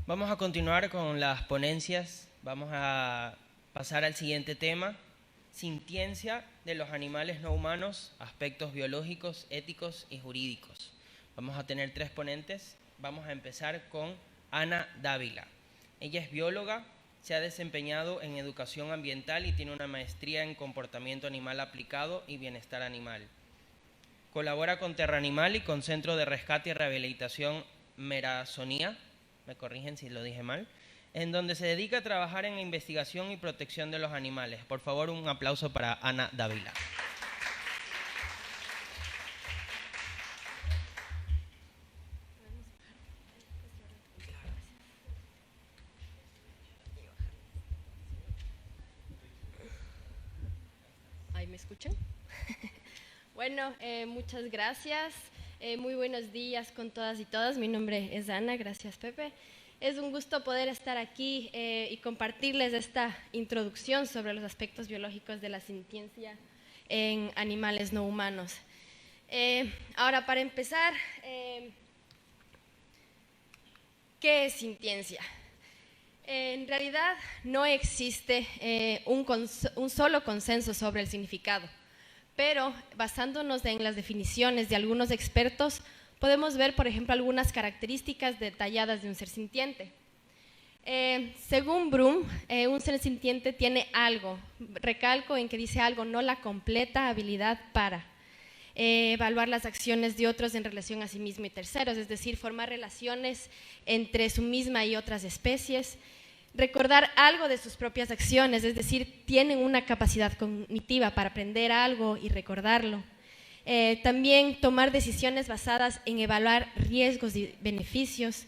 Vamos a continuar con las ponencias. Vamos a pasar al siguiente tema: sintiencia de los animales no humanos, aspectos biológicos, éticos y jurídicos. Vamos a tener 3 ponentes. Vamos a empezar con Ana Dávila. Ella es bióloga, se ha desempeñado en educación ambiental y tiene una maestría en comportamiento animal aplicado y bienestar animal. Colabora con Terra Animal y con Centro de Rescate y Rehabilitación Merazonía, me corrigen si lo dije mal, en donde se dedica a trabajar en la investigación y protección de los animales. Por favor, un aplauso para Ana Dávila. ¿Ahí me escuchan? Bueno, muchas gracias. Muy buenos días con todas y todas. Mi nombre es Ana, gracias Pepe. Es un gusto poder estar aquí y compartirles esta introducción sobre los aspectos biológicos de la sintiencia en animales no humanos. Ahora, para empezar, ¿qué es sintiencia? En realidad no existe un solo consenso sobre el significado, pero basándonos en las definiciones de algunos expertos, podemos ver, por ejemplo, algunas características detalladas de un ser sintiente. Según Bloom, un ser sintiente tiene algo, recalco en que dice algo, no la completa habilidad para evaluar las acciones de otros en relación a sí mismo y terceros, es decir, formar relaciones entre su misma y otras especies, recordar algo de sus propias acciones, es decir, tienen una capacidad cognitiva para aprender algo y recordarlo. También tomar decisiones basadas en evaluar riesgos y beneficios,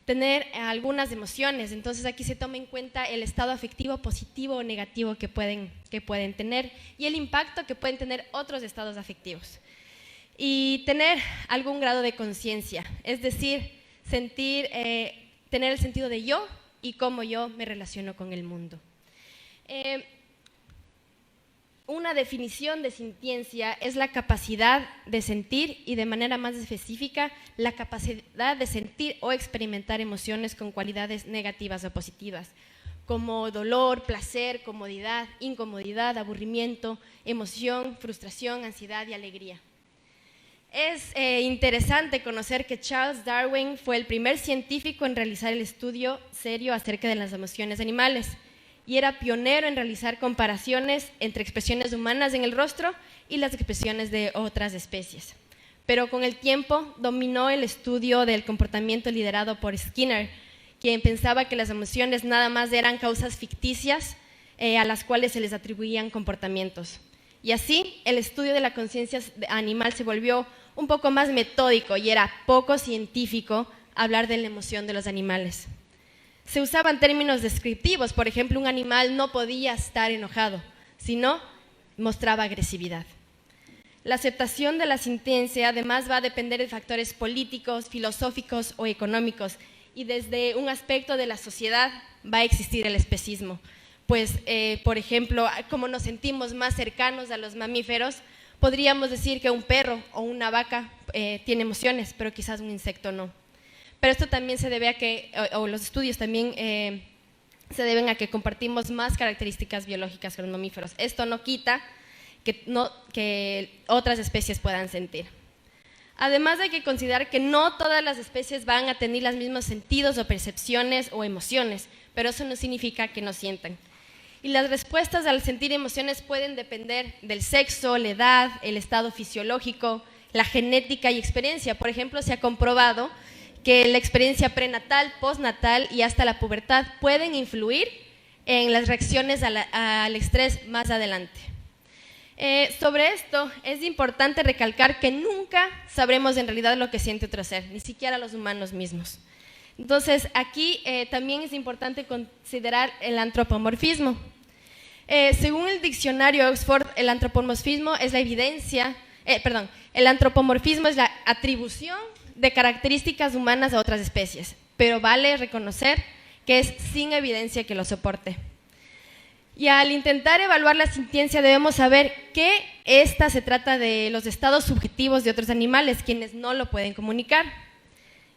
tener algunas emociones, entonces aquí se toma en cuenta el estado afectivo positivo o negativo que pueden tener y el impacto que pueden tener otros estados afectivos. Y tener algún grado de conciencia, es decir, tener el sentido de yo y cómo yo me relaciono con el mundo. Una definición de sintiencia es la capacidad de sentir y, de manera más específica, la capacidad de sentir o experimentar emociones con cualidades negativas o positivas, como dolor, placer, comodidad, incomodidad, aburrimiento, emoción, frustración, ansiedad y alegría. Es interesante conocer que Charles Darwin fue el primer científico en realizar el estudio serio acerca de las emociones animales y era pionero en realizar comparaciones entre expresiones humanas en el rostro y las expresiones de otras especies. Pero con el tiempo dominó el estudio del comportamiento liderado por Skinner, quien pensaba que las emociones nada más eran causas ficticias a las cuales se les atribuían comportamientos. Y así, el estudio de la conciencia animal se volvió un poco más metódico y era poco científico hablar de la emoción de los animales. Se usaban términos descriptivos, por ejemplo, un animal no podía estar enojado, sino mostraba agresividad. La aceptación de la sintiencia además va a depender de factores políticos, filosóficos o económicos, y desde un aspecto de la sociedad va a existir el especismo. Pues, por ejemplo, como nos sentimos más cercanos a los mamíferos, podríamos decir que un perro o una vaca tiene emociones, pero quizás un insecto no. Pero esto también se debe a que, o los estudios también se deben a que compartimos más características biológicas que los mamíferos. Esto no quita que otras especies puedan sentir. Además, hay que considerar que no todas las especies van a tener los mismos sentidos o percepciones o emociones, pero eso no significa que no sientan. Y las respuestas al sentir emociones pueden depender del sexo, la edad, el estado fisiológico, la genética y experiencia. Por ejemplo, se ha comprobado que la experiencia prenatal, postnatal y hasta la pubertad pueden influir en las reacciones al estrés más adelante. Sobre esto es importante recalcar que nunca sabremos en realidad lo que siente otro ser, ni siquiera los humanos mismos. Entonces, aquí también es importante considerar el antropomorfismo. Según el diccionario Oxford, el antropomorfismo es el antropomorfismo es la atribución de características humanas a otras especies, pero vale reconocer que es sin evidencia que lo soporte. Y al intentar evaluar la sintiencia debemos saber que esta se trata de los estados subjetivos de otros animales, quienes no lo pueden comunicar.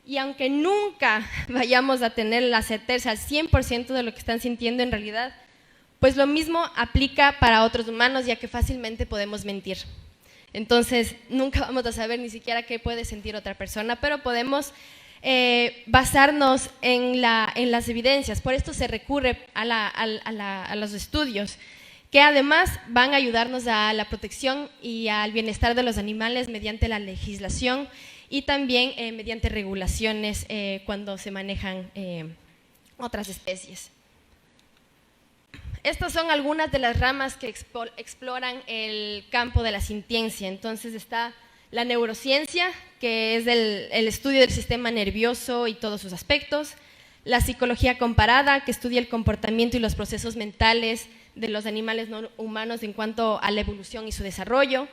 Y aunque nunca vayamos a tener la certeza al 100% de lo que están sintiendo en realidad, pues lo mismo aplica para otros humanos, ya que fácilmente podemos mentir. Entonces, nunca vamos a saber ni siquiera qué puede sentir otra persona, pero podemos basarnos en las evidencias. Por esto se recurre a los estudios, que además van a ayudarnos a la protección y al bienestar de los animales mediante la legislación y también mediante regulaciones cuando se manejan otras especies. Estas son algunas de las ramas que exploran el campo de la sintiencia. Entonces está la neurociencia, que es el estudio del sistema nervioso y todos sus aspectos; la psicología comparada, que estudia el comportamiento y los procesos mentales de los animales no humanos en cuanto a la evolución y su desarrollo;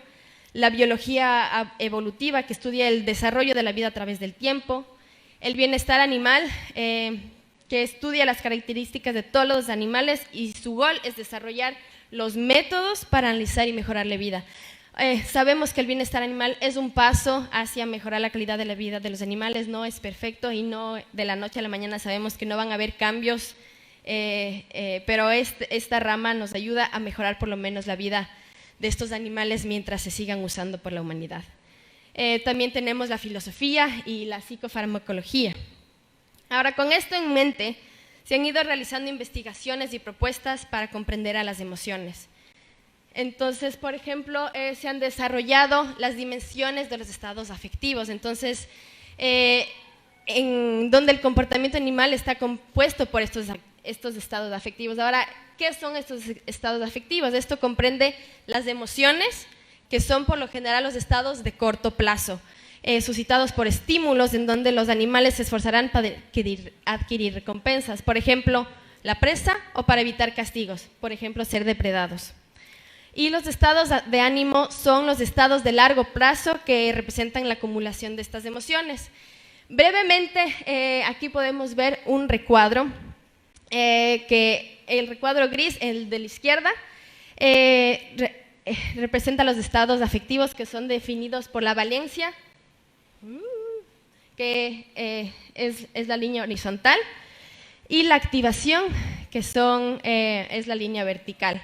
la biología evolutiva, que estudia el desarrollo de la vida a través del tiempo; el bienestar animal, que estudia las características de todos los animales y su gol es desarrollar los métodos para analizar y mejorar la vida. Sabemos que el bienestar animal es un paso hacia mejorar la calidad de la vida de los animales, no es perfecto y no de la noche a la mañana sabemos que no van a haber cambios, pero esta rama nos ayuda a mejorar por lo menos la vida de estos animales mientras se sigan usando por la humanidad. También tenemos la filosofía y la psicofarmacología. Ahora, con esto en mente, se han ido realizando investigaciones y propuestas para comprender a las emociones. Entonces, por ejemplo, se han desarrollado las dimensiones de los estados afectivos. Entonces, en donde el comportamiento animal está compuesto por estos estados afectivos. Ahora, ¿qué son estos estados afectivos? Esto comprende las emociones, que son por lo general los estados de corto plazo, suscitados por estímulos en donde los animales se esforzarán para adquirir recompensas, por ejemplo, la presa, o para evitar castigos, por ejemplo, ser depredados. Y los estados de ánimo son los estados de largo plazo que representan la acumulación de estas emociones. Brevemente, aquí podemos ver un recuadro, que el recuadro gris, el de la izquierda, representa los estados afectivos que son definidos por la valencia, que es la línea horizontal, y la activación, que es la línea vertical.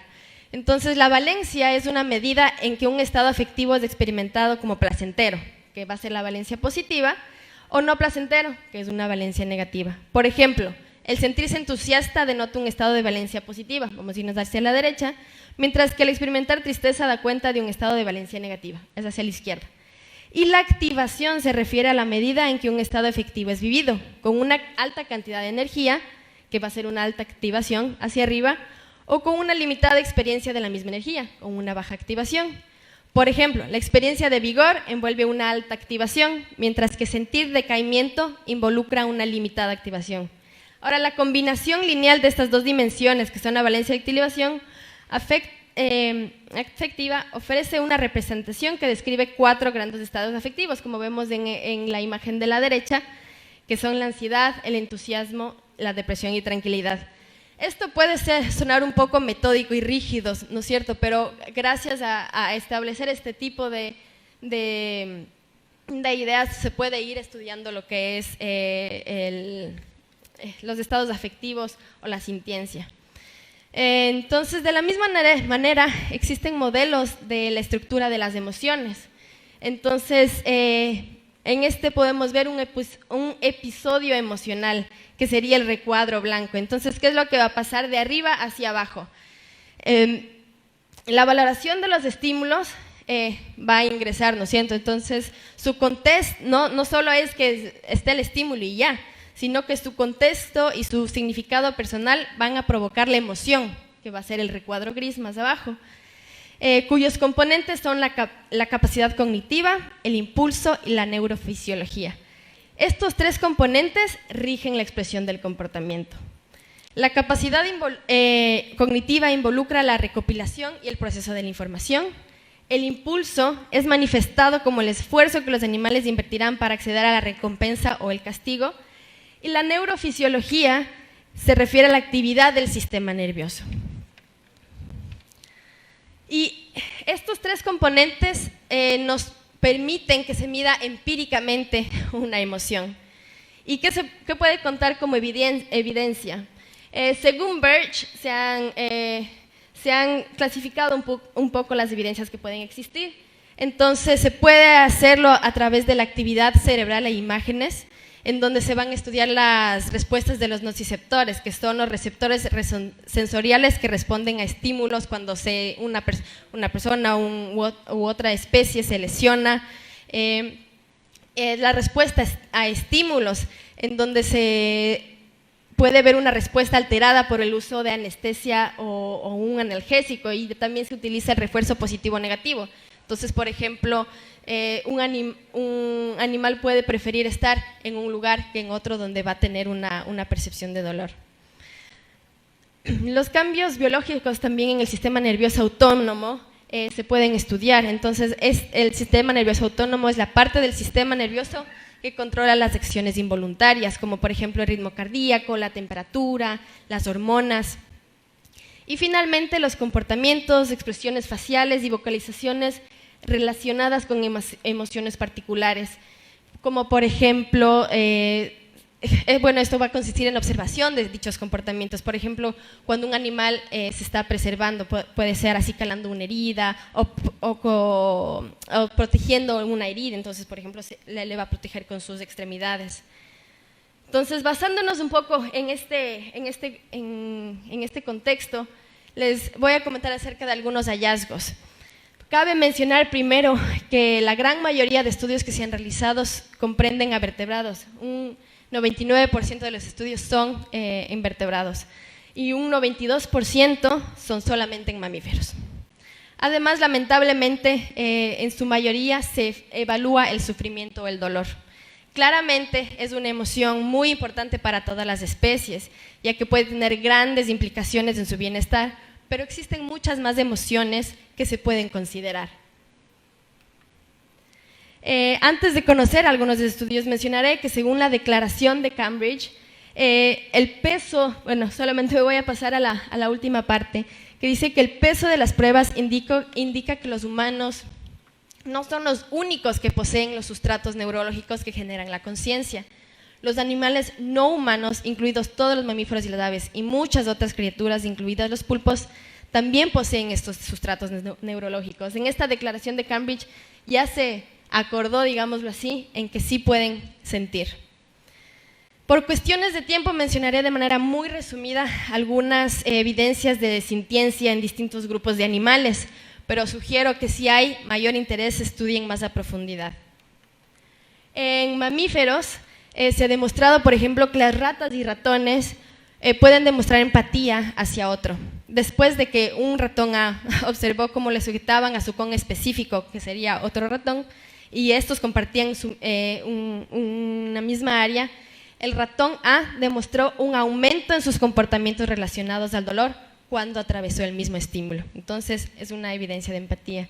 Entonces, la valencia es una medida en que un estado afectivo es experimentado como placentero, que va a ser la valencia positiva, o no placentero, que es una valencia negativa. Por ejemplo, el sentirse entusiasta denota un estado de valencia positiva, vamos a irnos hacia la derecha, mientras que el experimentar tristeza da cuenta de un estado de valencia negativa, es hacia la izquierda. Y la activación se refiere a la medida en que un estado afectivo es vivido, con una alta cantidad de energía, que va a ser una alta activación hacia arriba, o con una limitada experiencia de la misma energía, con una baja activación. Por ejemplo, la experiencia de vigor envuelve una alta activación, mientras que sentir decaimiento involucra una limitada activación. Ahora, la combinación lineal de estas dos dimensiones, que son la valencia y activación afectiva, ofrece una representación que describe 4 grandes estados afectivos, como vemos en la imagen de la derecha, que son la ansiedad, el entusiasmo, la depresión y tranquilidad. Esto puede sonar un poco metódico y rígido, ¿no es cierto? Pero gracias a establecer este tipo de ideas se puede ir estudiando lo que es los estados afectivos o la sintiencia. Entonces, de la misma manera, existen modelos de la estructura de las emociones. Entonces, en este podemos ver un episodio emocional, que sería el recuadro blanco. Entonces, ¿qué es lo que va a pasar de arriba hacia abajo? La valoración de los estímulos va a ingresar, ¿no es cierto? Entonces, su contexto no solo es que esté el estímulo y ya, sino que su contexto y su significado personal van a provocar la emoción, que va a ser el recuadro gris más abajo, cuyos componentes son la capacidad cognitiva, el impulso y la neurofisiología. Estos 3 componentes rigen la expresión del comportamiento. La capacidad cognitiva involucra la recopilación y el proceso de la información. El impulso es manifestado como el esfuerzo que los animales invertirán para acceder a la recompensa o el castigo. Y la neurofisiología se refiere a la actividad del sistema nervioso. Y estos 3 componentes nos permiten que se mida empíricamente una emoción. ¿Y qué puede contar como evidencia? Según Birch, se han clasificado un poco las evidencias que pueden existir. Entonces, se puede hacerlo a través de la actividad cerebral e imágenes, en donde se van a estudiar las respuestas de los nociceptores, que son los receptores sensoriales que responden a estímulos cuando una persona u otra especie se lesiona. La respuesta a estímulos, en donde se puede ver una respuesta alterada por el uso de anestesia o un analgésico, y también se utiliza el refuerzo positivo o negativo. Entonces, por ejemplo, un animal puede preferir estar en un lugar que en otro donde va a tener una percepción de dolor. Los cambios biológicos también en el sistema nervioso autónomo se pueden estudiar. Entonces, el sistema nervioso autónomo es la parte del sistema nervioso que controla las acciones involuntarias, como por ejemplo el ritmo cardíaco, la temperatura, las hormonas. Y finalmente, los comportamientos, expresiones faciales y vocalizaciones relacionadas con emociones particulares, como por ejemplo, esto va a consistir en observación de dichos comportamientos. Por ejemplo, cuando un animal se está preservando, puede ser así calando una herida o protegiendo una herida, entonces por ejemplo le va a proteger con sus extremidades. Entonces, basándonos un poco en este contexto, les voy a comentar acerca de algunos hallazgos. Cabe mencionar primero que la gran mayoría de estudios que se han realizado comprenden a vertebrados. Un 99% de los estudios son en vertebrados y un 92% son solamente en mamíferos. Además, lamentablemente, en su mayoría se evalúa el sufrimiento o el dolor. Claramente es una emoción muy importante para todas las especies, ya que puede tener grandes implicaciones en su bienestar, pero existen muchas más emociones que se pueden considerar. Antes de conocer algunos de los estudios, mencionaré que según la Declaración de Cambridge, el peso, solamente me voy a pasar a la última parte, que dice que el peso de las pruebas indica que los humanos no son los únicos que poseen los sustratos neurológicos que generan la conciencia. Los animales no humanos, incluidos todos los mamíferos y las aves, y muchas otras criaturas, incluidas los pulpos, también poseen estos sustratos neurológicos. En esta Declaración de Cambridge ya se acordó, digámoslo así, en que sí pueden sentir. Por cuestiones de tiempo mencionaré de manera muy resumida algunas evidencias de sintiencia en distintos grupos de animales, pero sugiero que si hay mayor interés estudien más a profundidad. En mamíferos se ha demostrado, por ejemplo, que las ratas y ratones pueden demostrar empatía hacia otro. Después de que un ratón observó cómo le sujetaban a su con específico, que sería otro ratón, y estos compartían una misma área, el ratón A demostró un aumento en sus comportamientos relacionados al dolor cuando atravesó el mismo estímulo. Entonces, es una evidencia de empatía.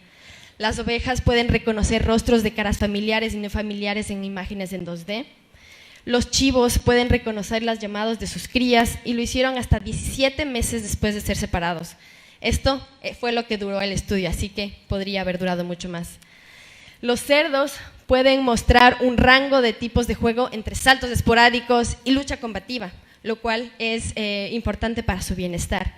Las ovejas pueden reconocer rostros de caras familiares y no familiares en imágenes en 2D. Los chivos pueden reconocer los llamados de sus crías y lo hicieron hasta 17 meses después de ser separados. Esto fue lo que duró el estudio, así que podría haber durado mucho más. Los cerdos pueden mostrar un rango de tipos de juego entre saltos esporádicos y lucha combativa, lo cual es importante para su bienestar.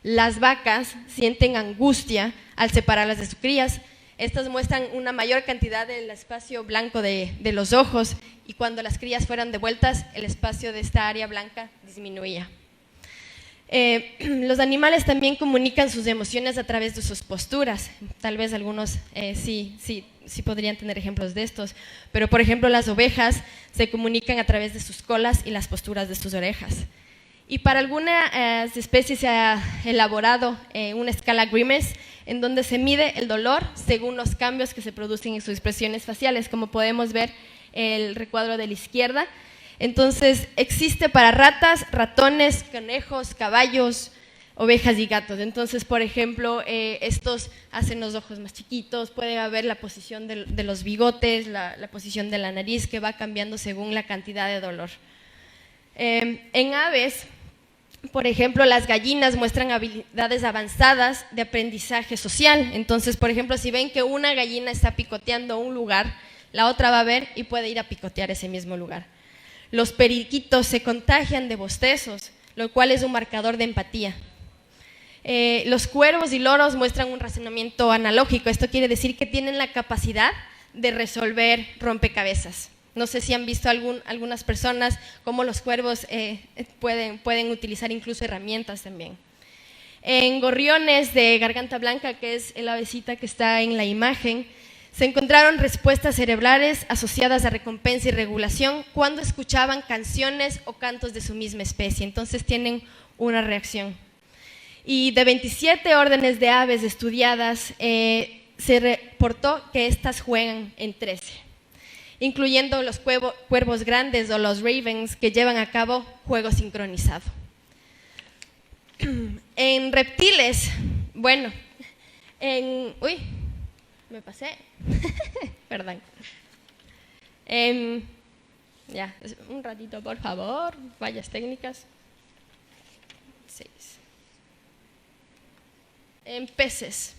Las vacas sienten angustia al separarlas de sus crías. Estas muestran una mayor cantidad del espacio blanco de los ojos y cuando las crías fueran devueltas, el espacio de esta área blanca disminuía. Los animales también comunican sus emociones a través de sus posturas. Tal vez algunos sí podrían tener ejemplos de estos, pero por ejemplo las ovejas se comunican a través de sus colas y las posturas de sus orejas. Y para algunas especies se ha elaborado una escala Grimes en donde se mide el dolor según los cambios que se producen en sus expresiones faciales, como podemos ver el recuadro de la izquierda. Entonces, existe para ratas, ratones, conejos, caballos, ovejas y gatos. Entonces, por ejemplo, estos hacen los ojos más chiquitos, puede haber la posición de los bigotes, la posición de la nariz que va cambiando según la cantidad de dolor. En aves, por ejemplo, las gallinas muestran habilidades avanzadas de aprendizaje social. Entonces, por ejemplo, si ven que una gallina está picoteando un lugar, la otra va a ver y puede ir a picotear ese mismo lugar. Los periquitos se contagian de bostezos, lo cual es un marcador de empatía. Los cuervos y loros muestran un razonamiento analógico. Esto quiere decir que tienen la capacidad de resolver rompecabezas. No sé si han visto algunas personas cómo los cuervos pueden utilizar incluso herramientas también. En gorriones de garganta blanca, que es el avecita que está en la imagen, se encontraron respuestas cerebrales asociadas a recompensa y regulación cuando escuchaban canciones o cantos de su misma especie. Entonces tienen una reacción. Y de 27 órdenes de aves estudiadas, se reportó que estas juegan en 13, incluyendo los cuervos grandes o los ravens, que llevan a cabo juego sincronizado. En reptiles, bueno, uy, me pasé, perdón. Ya, un ratito, por favor, fallas técnicas. 6. En peces.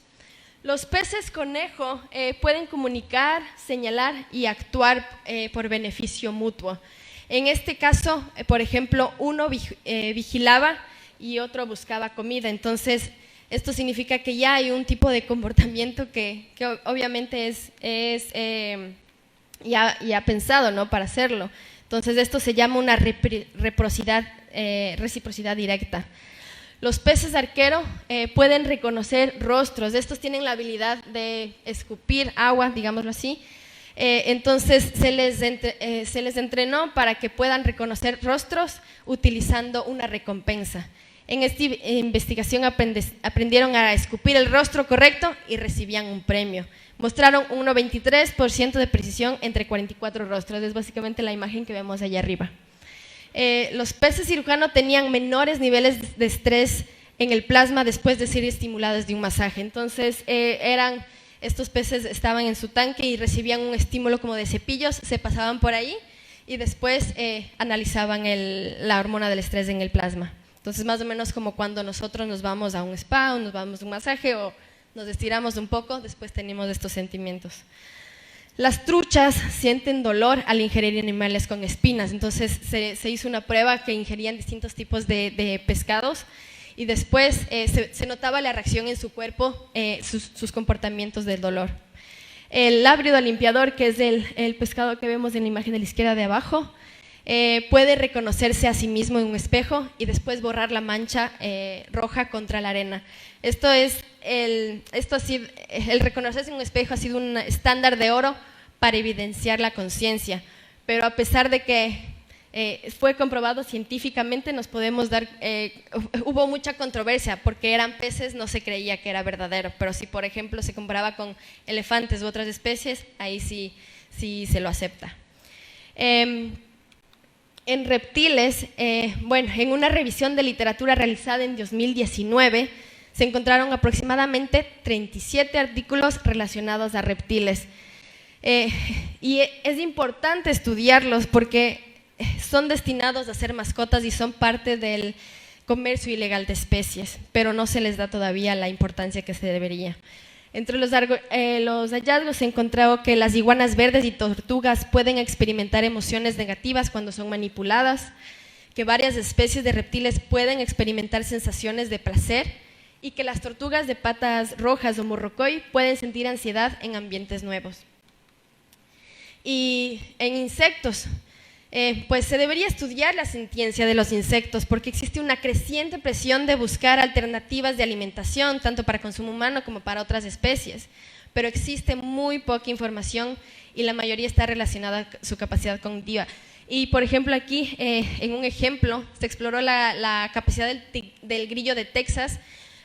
Los peces conejo pueden comunicar, señalar y actuar por beneficio mutuo. En este caso, por ejemplo, uno vigilaba y otro buscaba comida. Entonces, esto significa que ya hay un tipo de comportamiento que obviamente es ya pensado, ¿no?, para hacerlo. Entonces, esto se llama una reciprocidad directa. Los peces arquero pueden reconocer rostros. Estos tienen la habilidad de escupir agua, digámoslo así. Entonces, se les entrenó para que puedan reconocer rostros utilizando una recompensa. En esta investigación aprendieron a escupir el rostro correcto y recibían un premio. Mostraron un 93% de precisión entre 44 rostros. Es básicamente la imagen que vemos allá arriba. Los peces cirujano tenían menores niveles de estrés en el plasma después de ser estimulados de un masaje. Entonces, estos peces estaban en su tanque y recibían un estímulo como de cepillos, se pasaban por ahí y después analizaban la hormona del estrés en el plasma. Entonces, más o menos como cuando nosotros nos vamos a un spa o nos vamos a un masaje o nos estiramos un poco, después tenemos estos sentimientos. Las truchas sienten dolor al ingerir animales con espinas. Entonces, se hizo una prueba que ingerían distintos tipos de pescados y después se notaba la reacción en su cuerpo, sus comportamientos del dolor. El lábrido limpiador, que es el pescado que vemos en la imagen de la izquierda de abajo, puede reconocerse a sí mismo en un espejo y después borrar la mancha roja contra la arena. El reconocerse en un espejo ha sido un estándar de oro para evidenciar la conciencia, pero a pesar de que fue comprobado científicamente, hubo mucha controversia porque eran peces, no se creía que era verdadero, pero si por ejemplo se comparaba con elefantes u otras especies, ahí sí se lo acepta. En reptiles, en una revisión de literatura realizada en 2019, se encontraron aproximadamente 37 artículos relacionados a reptiles. Y es importante estudiarlos porque son destinados a ser mascotas y son parte del comercio ilegal de especies, pero no se les da todavía la importancia que se debería. Entre los hallazgos se encontró que las iguanas verdes y tortugas pueden experimentar emociones negativas cuando son manipuladas, que varias especies de reptiles pueden experimentar sensaciones de placer y que las tortugas de patas rojas o morrocoy pueden sentir ansiedad en ambientes nuevos. Y en insectos, pues se debería estudiar la sintiencia de los insectos porque existe una creciente presión de buscar alternativas de alimentación, tanto para consumo humano como para otras especies, pero existe muy poca información y la mayoría está relacionada a su capacidad cognitiva. Y por ejemplo aquí, en un ejemplo, se exploró la capacidad del grillo de Texas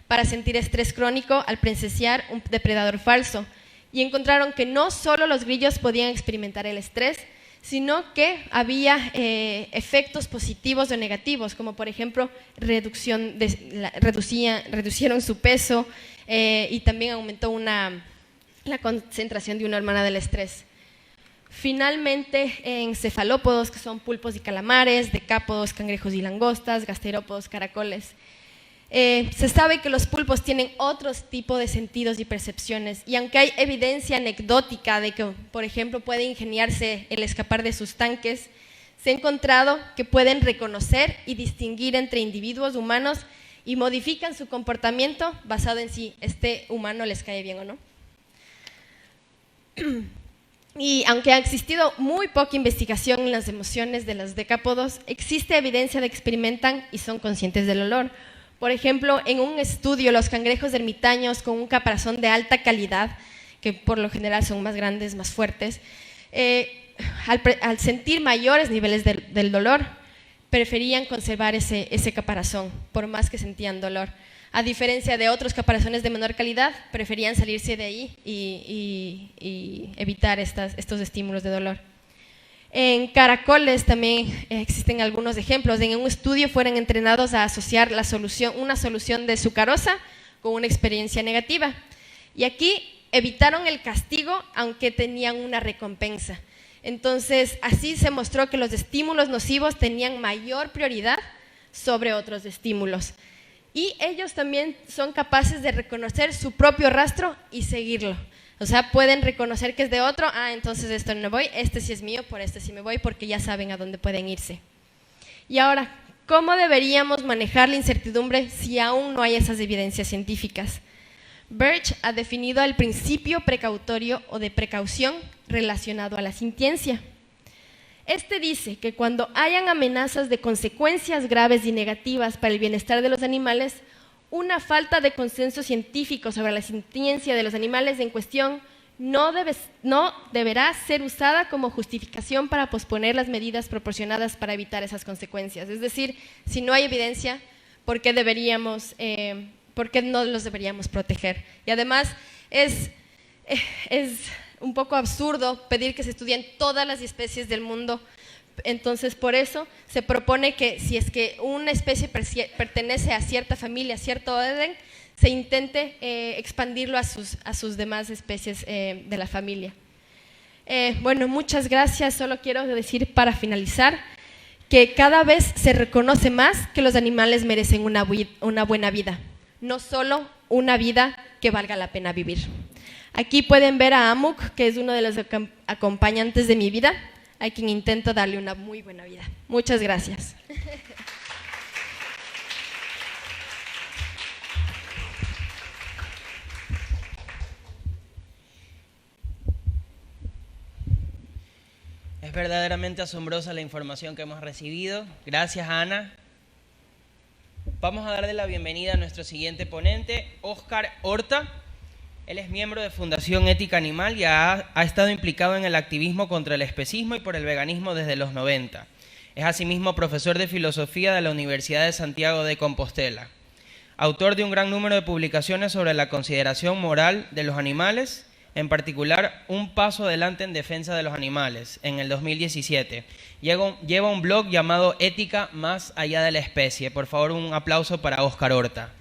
para sentir estrés crónico al presenciar un depredador falso, y encontraron que no solo los grillos podían experimentar el estrés, sino que había efectos positivos o negativos, como por ejemplo reducieron su peso y también aumentó la concentración de una hormona del estrés. Finalmente, en cefalópodos, que son pulpos y calamares, decápodos, cangrejos y langostas, gasterópodos, caracoles, se sabe que los pulpos tienen otros tipos de sentidos y percepciones, y aunque hay evidencia anecdótica de que, por ejemplo, puede ingeniarse el escapar de sus tanques, se ha encontrado que pueden reconocer y distinguir entre individuos humanos y modifican su comportamiento basado en si este humano les cae bien o no. Y aunque ha existido muy poca investigación en las emociones de los decápodos, existe evidencia de que experimentan y son conscientes del olor. Por ejemplo, en un estudio, los cangrejos ermitaños con un caparazón de alta calidad, que por lo general son más grandes, más fuertes, al sentir mayores niveles del dolor, preferían conservar ese caparazón, por más que sentían dolor. A diferencia de otros caparazones de menor calidad, preferían salirse de ahí y evitar estos estímulos de dolor. En caracoles también existen algunos ejemplos. En un estudio fueron entrenados a asociar una solución de sucarosa con una experiencia negativa. Y aquí evitaron el castigo, aunque tenían una recompensa. Entonces, así se mostró que los estímulos nocivos tenían mayor prioridad sobre otros estímulos. Y ellos también son capaces de reconocer su propio rastro y seguirlo. O sea, pueden reconocer que es de otro, entonces esto no voy, este sí es mío, por este sí me voy, porque ya saben a dónde pueden irse. Y ahora, ¿cómo deberíamos manejar la incertidumbre si aún no hay esas evidencias científicas? Birch ha definido el principio precautorio o de precaución relacionado a la sintiencia. Este dice que cuando hayan amenazas de consecuencias graves y negativas para el bienestar de los animales, una falta de consenso científico sobre la sintiencia de los animales en cuestión no deberá ser usada como justificación para posponer las medidas proporcionadas para evitar esas consecuencias. Es decir, si no hay evidencia, ¿por qué no los deberíamos proteger? Y además es un poco absurdo pedir que se estudien todas las especies del mundo. Entonces, por eso se propone que si es que una especie pertenece a cierta familia, a cierto orden, se intente expandirlo a sus demás especies de la familia. Bueno, muchas gracias. Solo quiero decir para finalizar que cada vez se reconoce más que los animales merecen una buena vida, no solo una vida que valga la pena vivir. Aquí pueden ver a Amuk, que es uno de los acompañantes de mi vida, a quien intento darle una muy buena vida. Muchas gracias. Es verdaderamente asombrosa la información que hemos recibido. Gracias, Ana. Vamos a darle la bienvenida a nuestro siguiente ponente, Óscar Horta. Él es miembro de Fundación Ética Animal y ha estado implicado en el activismo contra el especismo y por el veganismo desde los 90. Es asimismo profesor de filosofía de la Universidad de Santiago de Compostela. Autor de un gran número de publicaciones sobre la consideración moral de los animales, en particular Un paso adelante en defensa de los animales, en el 2017. Lleva un blog llamado Ética más allá de la especie. Por favor, un aplauso para Óscar Horta.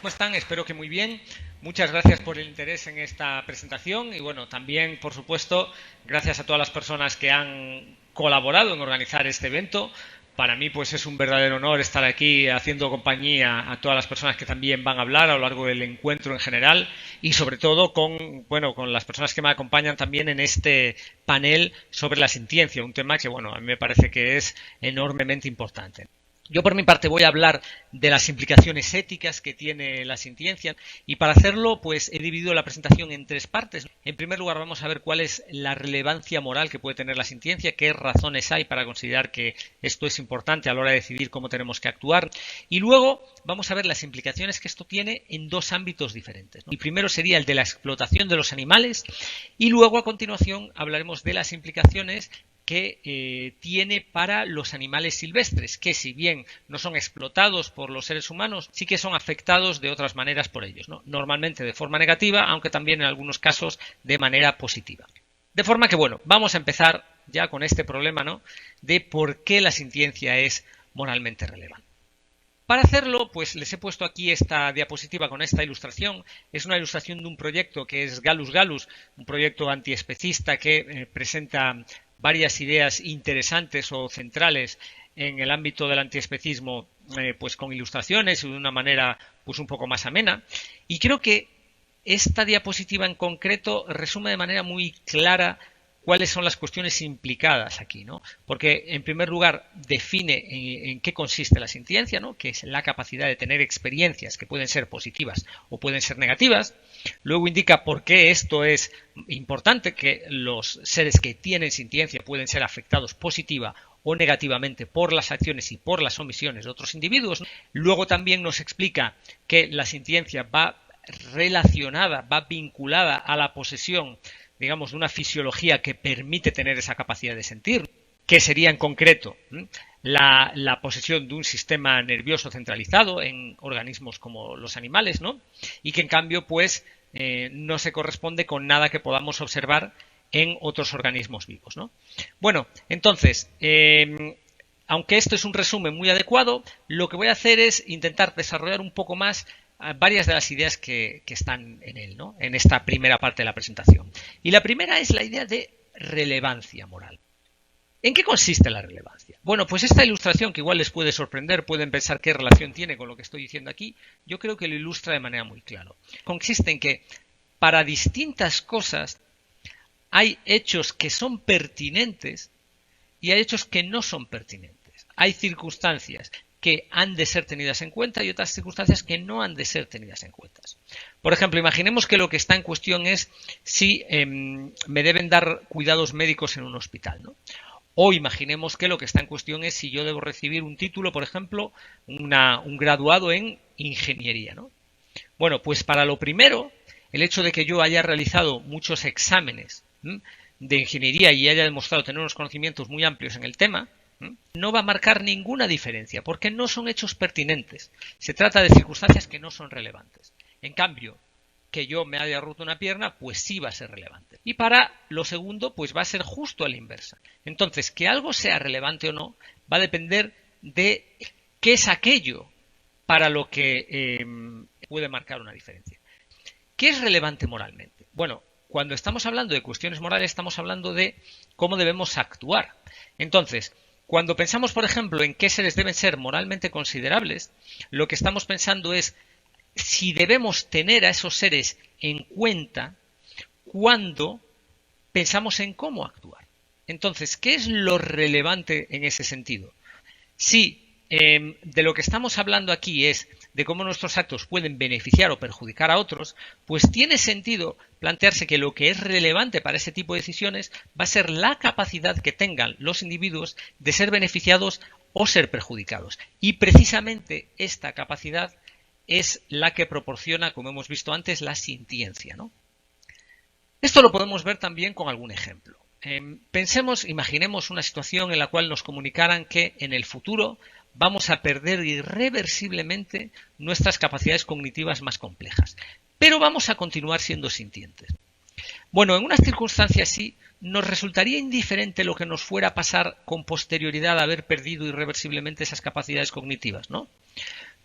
¿Cómo están? Espero que muy bien. Muchas gracias por el interés en esta presentación y bueno, también, por supuesto, gracias a todas las personas que han colaborado en organizar este evento. Para mí, pues es un verdadero honor estar aquí haciendo compañía a todas las personas que también van a hablar a lo largo del encuentro en general y sobre todo con las personas que me acompañan también en este panel sobre la sintiencia, un tema que, bueno, a mí me parece que es enormemente importante. Yo por mi parte voy a hablar de las implicaciones éticas que tiene la sintiencia y para hacerlo pues he dividido la presentación en tres partes. En primer lugar vamos a ver cuál es la relevancia moral que puede tener la sintiencia, qué razones hay para considerar que esto es importante a la hora de decidir cómo tenemos que actuar y luego vamos a ver las implicaciones que esto tiene en dos ámbitos diferentes, ¿no? Y primero sería el de la explotación de los animales y luego a continuación hablaremos de las implicaciones que tiene para los animales silvestres, que si bien no son explotados por los seres humanos, sí que son afectados de otras maneras por ellos, ¿no? Normalmente de forma negativa, aunque también en algunos casos de manera positiva. De forma que, bueno, vamos a empezar ya con este problema, ¿no?, de por qué la sintiencia es moralmente relevante. Para hacerlo, pues les he puesto aquí esta diapositiva con esta ilustración. Es una ilustración de un proyecto que es Gallus Gallus, un proyecto antiespecista que presenta varias ideas interesantes o centrales en el ámbito del antiespecismo, pues con ilustraciones y de una manera pues un poco más amena. Y creo que esta diapositiva en concreto resume de manera muy clara cuáles son las cuestiones implicadas aquí, ¿no? Porque, en primer lugar, define en qué consiste la sintiencia, ¿no? Que es la capacidad de tener experiencias que pueden ser positivas o pueden ser negativas. Luego indica por qué esto es importante, que los seres que tienen sintiencia pueden ser afectados positiva o negativamente por las acciones y por las omisiones de otros individuos. Luego también nos explica que la sintiencia va relacionada, va vinculada a la posesión, digamos, de una fisiología que permite tener esa capacidad de sentir, que sería en concreto la posesión de un sistema nervioso centralizado en organismos como los animales, ¿no? Y que en cambio, pues, no se corresponde con nada que podamos observar en otros organismos vivos, ¿no? Bueno, entonces, aunque esto es un resumen muy adecuado, lo que voy a hacer es intentar desarrollar un poco más varias de las ideas que están en él, ¿no? En esta primera parte de la presentación. Y la primera es la idea de relevancia moral. ¿En qué consiste la relevancia? Bueno, pues esta ilustración, que igual les puede sorprender, pueden pensar qué relación tiene con lo que estoy diciendo aquí, yo creo que lo ilustra de manera muy clara. Consiste en que para distintas cosas hay hechos que son pertinentes y hay hechos que no son pertinentes. Hay circunstancias que han de ser tenidas en cuenta y otras circunstancias que no han de ser tenidas en cuenta. Por ejemplo, imaginemos que lo que está en cuestión es si me deben dar cuidados médicos en un hospital, ¿no? O imaginemos que lo que está en cuestión es si yo debo recibir un título, por ejemplo, un graduado en ingeniería, ¿no? Bueno, pues para lo primero, el hecho de que yo haya realizado muchos exámenes de ingeniería y haya demostrado tener unos conocimientos muy amplios en el tema, no va a marcar ninguna diferencia, porque no son hechos pertinentes. Se trata de circunstancias que no son relevantes. En cambio, que yo me haya roto una pierna, pues sí va a ser relevante. Y para lo segundo, pues va a ser justo a la inversa. Entonces, que algo sea relevante o no, va a depender de qué es aquello para lo que puede marcar una diferencia. ¿Qué es relevante moralmente? Bueno, cuando estamos hablando de cuestiones morales, estamos hablando de cómo debemos actuar. Entonces, cuando pensamos, por ejemplo, en qué seres deben ser moralmente considerables, lo que estamos pensando es si debemos tener a esos seres en cuenta cuando pensamos en cómo actuar. Entonces, ¿qué es lo relevante en ese sentido? Si de lo que estamos hablando aquí es de cómo nuestros actos pueden beneficiar o perjudicar a otros, pues tiene sentido plantearse que lo que es relevante para ese tipo de decisiones va a ser la capacidad que tengan los individuos de ser beneficiados o ser perjudicados. Y precisamente esta capacidad es la que proporciona, como hemos visto antes, la sintiencia, ¿no? Esto lo podemos ver también con algún ejemplo. Imaginemos una situación en la cual nos comunicaran que en el futuro vamos a perder irreversiblemente nuestras capacidades cognitivas más complejas, pero vamos a continuar siendo sintientes. Bueno, en unas circunstancias así, nos resultaría indiferente lo que nos fuera a pasar con posterioridad a haber perdido irreversiblemente esas capacidades cognitivas, ¿no?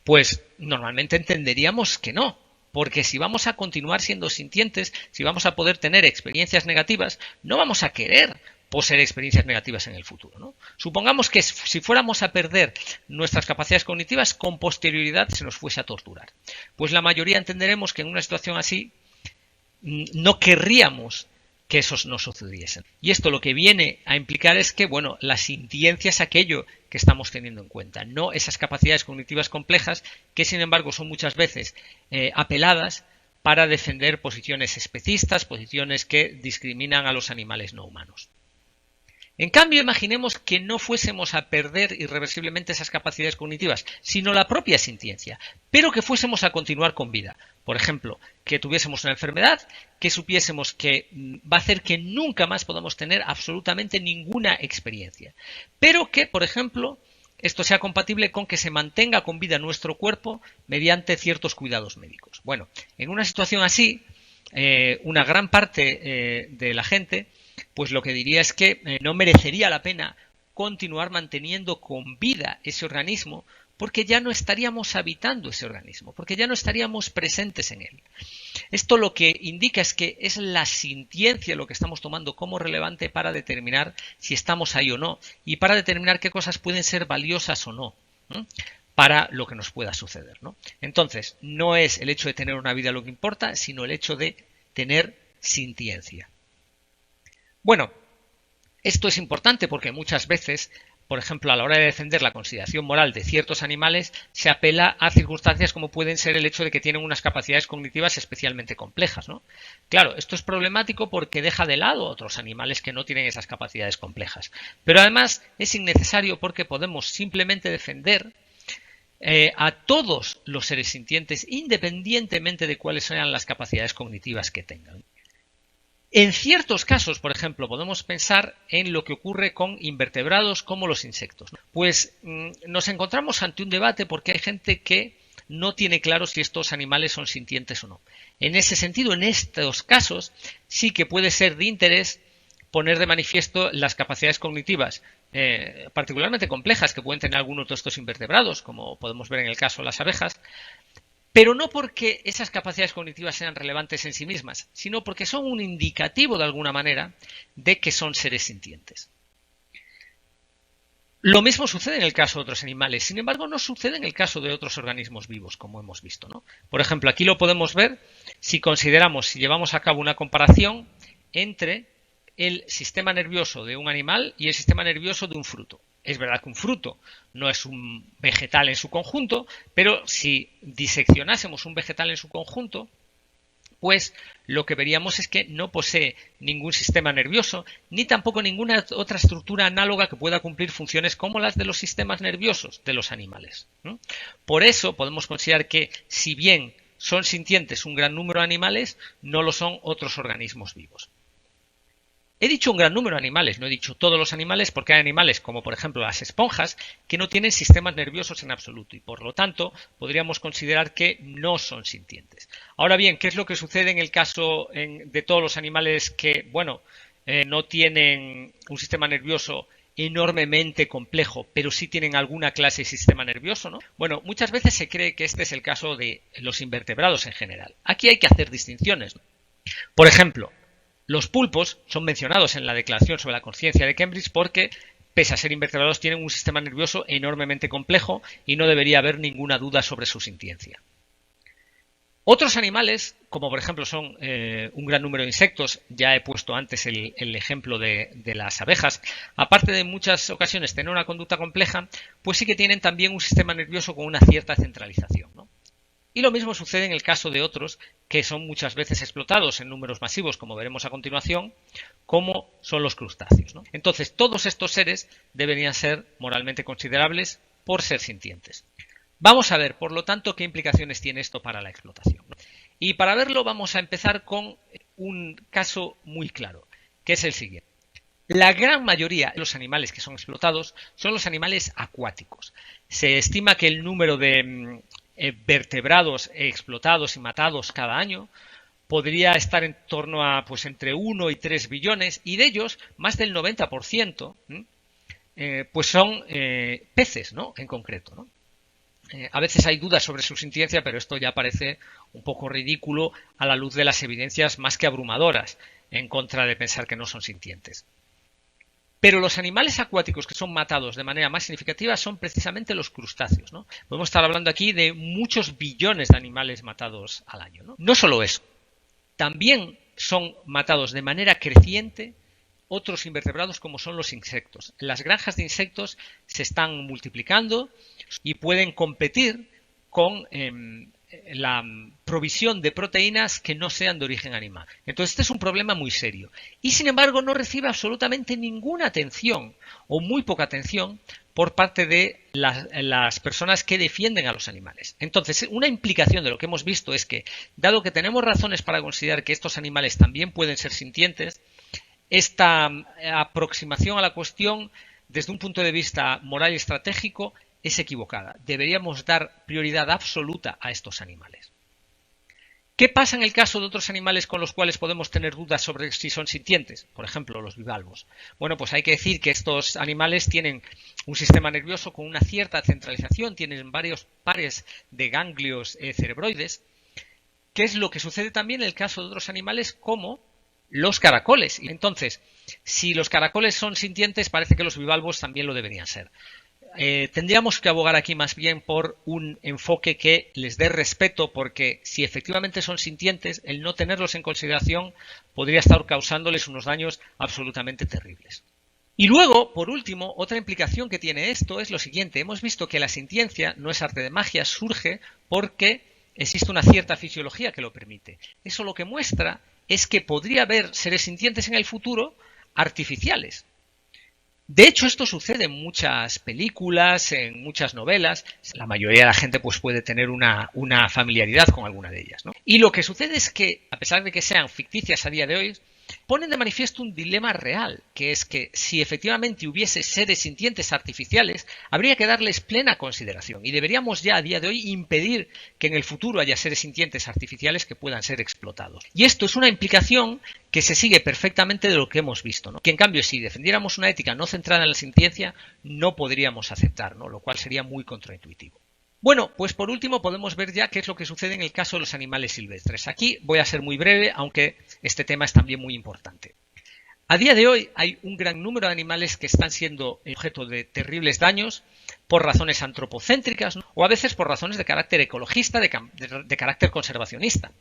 Pues normalmente entenderíamos que no, porque si vamos a continuar siendo sintientes, si vamos a poder tener experiencias negativas, no vamos a querer poseer experiencias negativas en el futuro, ¿no? Supongamos que si fuéramos a perder nuestras capacidades cognitivas, con posterioridad se nos fuese a torturar. Pues la mayoría entenderemos que en una situación así no querríamos que eso no sucediese. Y esto lo que viene a implicar es que, bueno, la sintiencia es aquello que estamos teniendo en cuenta, no esas capacidades cognitivas complejas que, sin embargo, son muchas veces apeladas para defender posiciones especistas, posiciones que discriminan a los animales no humanos. En cambio, imaginemos que no fuésemos a perder irreversiblemente esas capacidades cognitivas, sino la propia sintiencia, pero que fuésemos a continuar con vida. Por ejemplo, que tuviésemos una enfermedad, que supiésemos que va a hacer que nunca más podamos tener absolutamente ninguna experiencia, pero que, por ejemplo, esto sea compatible con que se mantenga con vida nuestro cuerpo mediante ciertos cuidados médicos. Bueno, en una situación así, una gran parte de la gente pues lo que diría es que no merecería la pena continuar manteniendo con vida ese organismo porque ya no estaríamos habitando ese organismo, porque ya no estaríamos presentes en él. Esto lo que indica es que es la sintiencia lo que estamos tomando como relevante para determinar si estamos ahí o no y para determinar qué cosas pueden ser valiosas o no. para lo que nos pueda suceder, ¿no? Entonces, no es el hecho de tener una vida lo que importa, sino el hecho de tener sintiencia. Bueno, esto es importante porque muchas veces, por ejemplo, a la hora de defender la consideración moral de ciertos animales, se apela a circunstancias como pueden ser el hecho de que tienen unas capacidades cognitivas especialmente complejas, ¿no? Claro, esto es problemático porque deja de lado a otros animales que no tienen esas capacidades complejas. Pero además es innecesario porque podemos simplemente defender a todos los seres sintientes, independientemente de cuáles sean las capacidades cognitivas que tengan. En ciertos casos, por ejemplo, podemos pensar en lo que ocurre con invertebrados como los insectos. Pues nos encontramos ante un debate porque hay gente que no tiene claro si estos animales son sintientes o no. En ese sentido, en estos casos, sí que puede ser de interés poner de manifiesto las capacidades cognitivas particularmente complejas que pueden tener algunos de estos invertebrados, como podemos ver en el caso de las abejas, pero no porque esas capacidades cognitivas sean relevantes en sí mismas, sino porque son un indicativo de alguna manera de que son seres sintientes. Lo mismo sucede en el caso de otros animales, sin embargo no sucede en el caso de otros organismos vivos, como hemos visto, ¿no? Por ejemplo, aquí lo podemos ver si llevamos a cabo una comparación entre el sistema nervioso de un animal y el sistema nervioso de un fruto. Es verdad que un fruto no es un vegetal en su conjunto, pero si diseccionásemos un vegetal en su conjunto, pues lo que veríamos es que no posee ningún sistema nervioso, ni tampoco ninguna otra estructura análoga que pueda cumplir funciones como las de los sistemas nerviosos de los animales, ¿no? Por eso podemos considerar que, si bien son sintientes un gran número de animales, no lo son otros organismos vivos. He dicho un gran número de animales, no he dicho todos los animales, porque hay animales como por ejemplo las esponjas que no tienen sistemas nerviosos en absoluto y por lo tanto podríamos considerar que no son sintientes. Ahora bien, ¿qué es lo que sucede en el caso de todos los animales que, no tienen un sistema nervioso enormemente complejo, pero sí tienen alguna clase de sistema nervioso, ¿no? Bueno, muchas veces se cree que este es el caso de los invertebrados en general. Aquí hay que hacer distinciones, ¿no? Por ejemplo, los pulpos son mencionados en la Declaración sobre la Conciencia de Cambridge porque, pese a ser invertebrados, tienen un sistema nervioso enormemente complejo y no debería haber ninguna duda sobre su sintiencia. Otros animales, como por ejemplo son un gran número de insectos, ya he puesto antes el ejemplo de las abejas, aparte de en muchas ocasiones tener una conducta compleja, pues sí que tienen también un sistema nervioso con una cierta centralización, ¿no? Y lo mismo sucede en el caso de otros que son muchas veces explotados en números masivos, como veremos a continuación, como son los crustáceos, ¿no? Entonces, todos estos seres deberían ser moralmente considerables por ser sintientes. Vamos a ver, por lo tanto, qué implicaciones tiene esto para la explotación, ¿no? Y para verlo vamos a empezar con un caso muy claro, que es el siguiente. La gran mayoría de los animales que son explotados son los animales acuáticos. Se estima que el número de vertebrados explotados y matados cada año podría estar en torno a entre 1 y 3 billones y de ellos más del 90% pues son peces, ¿no? En concreto, ¿no? A veces hay dudas sobre su sintiencia, pero esto ya parece un poco ridículo a la luz de las evidencias más que abrumadoras en contra de pensar que no son sintientes. Pero los animales acuáticos que son matados de manera más significativa son precisamente los crustáceos, ¿no? Podemos estar hablando aquí de muchos billones de animales matados al año, ¿no? No solo eso, también son matados de manera creciente otros invertebrados como son los insectos. Las granjas de insectos se están multiplicando y pueden competir con la provisión de proteínas que no sean de origen animal. Entonces este es un problema muy serio y sin embargo no recibe absolutamente ninguna atención o muy poca atención por parte de las personas que defienden a los animales. Entonces una implicación de lo que hemos visto es que, dado que tenemos razones para considerar que estos animales también pueden ser sintientes, esta aproximación a la cuestión desde un punto de vista moral y estratégico es equivocada. Deberíamos dar prioridad absoluta a estos animales. ¿Qué pasa en el caso de otros animales con los cuales podemos tener dudas sobre si son sintientes? Por ejemplo, los bivalvos. Bueno, pues hay que decir que estos animales tienen un sistema nervioso con una cierta centralización, tienen varios pares de ganglios cerebroides. ¿Qué es lo que sucede también en el caso de otros animales como los caracoles? Entonces, si los caracoles son sintientes, parece que los bivalvos también lo deberían ser. tendríamos que abogar aquí más bien por un enfoque que les dé respeto, porque si efectivamente son sintientes, el no tenerlos en consideración podría estar causándoles unos daños absolutamente terribles. Y luego, por último, otra implicación que tiene esto es lo siguiente. Hemos visto que la sintiencia no es arte de magia, surge porque existe una cierta fisiología que lo permite. Eso lo que muestra es que podría haber seres sintientes en el futuro artificiales. De hecho, esto sucede en muchas películas, en muchas novelas. La mayoría de la gente pues, puede tener una familiaridad con alguna de ellas, ¿no? Y lo que sucede es que, a pesar de que sean ficticias a día de hoy, ponen de manifiesto un dilema real, que es que si efectivamente hubiese seres sintientes artificiales, habría que darles plena consideración y deberíamos ya a día de hoy impedir que en el futuro haya seres sintientes artificiales que puedan ser explotados. Y esto es una implicación que se sigue perfectamente de lo que hemos visto, ¿no? Que en cambio si defendiéramos una ética no centrada en la sintiencia no podríamos aceptar, ¿no? Lo cual sería muy contraintuitivo. Bueno, pues por último podemos ver ya qué es lo que sucede en el caso de los animales silvestres. Aquí voy a ser muy breve, aunque este tema es también muy importante. A día de hoy hay un gran número de animales que están siendo objeto de terribles daños por razones antropocéntricas, ¿no? O a veces por razones de carácter ecologista, de carácter conservacionista.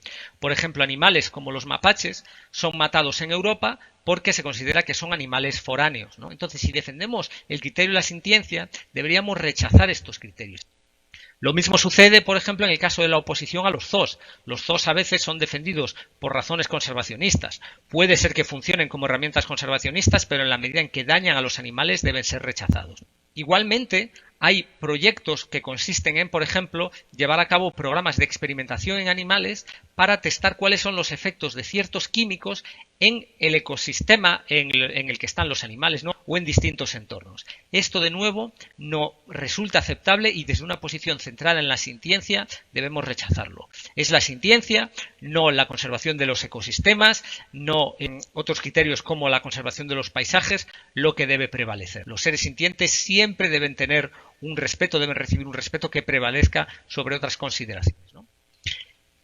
Por ejemplo, animales como los mapaches son matados en Europa porque se considera que son animales foráneos, ¿no? Entonces, si defendemos el criterio de la sintiencia, deberíamos rechazar estos criterios. Lo mismo sucede, por ejemplo, en el caso de la oposición a los zoos. Los zoos a veces son defendidos por razones conservacionistas. Puede ser que funcionen como herramientas conservacionistas, pero en la medida en que dañan a los animales deben ser rechazados. Igualmente, hay proyectos que consisten en, por ejemplo, llevar a cabo programas de experimentación en animales para testar cuáles son los efectos de ciertos químicos en el ecosistema en el que están los animales, ¿no? O en distintos entornos. Esto, de nuevo, no resulta aceptable y desde una posición centrada en la sintiencia debemos rechazarlo. Es la sintiencia, no la conservación de los ecosistemas, no en otros criterios como la conservación de los paisajes, lo que debe prevalecer. Los seres sintientes siempre deben tener un respeto, deben recibir un respeto que prevalezca sobre otras consideraciones, ¿no?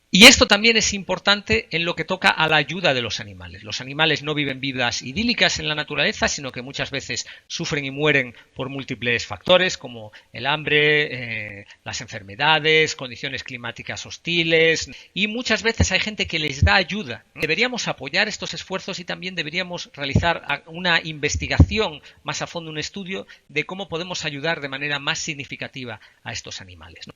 Y esto también es importante en lo que toca a la ayuda de los animales. Los animales no viven vidas idílicas en la naturaleza, sino que muchas veces sufren y mueren por múltiples factores, como el hambre, las enfermedades, condiciones climáticas hostiles, y muchas veces hay gente que les da ayuda. Deberíamos apoyar estos esfuerzos y también deberíamos realizar una investigación más a fondo, un estudio de cómo podemos ayudar de manera más significativa a estos animales, ¿no?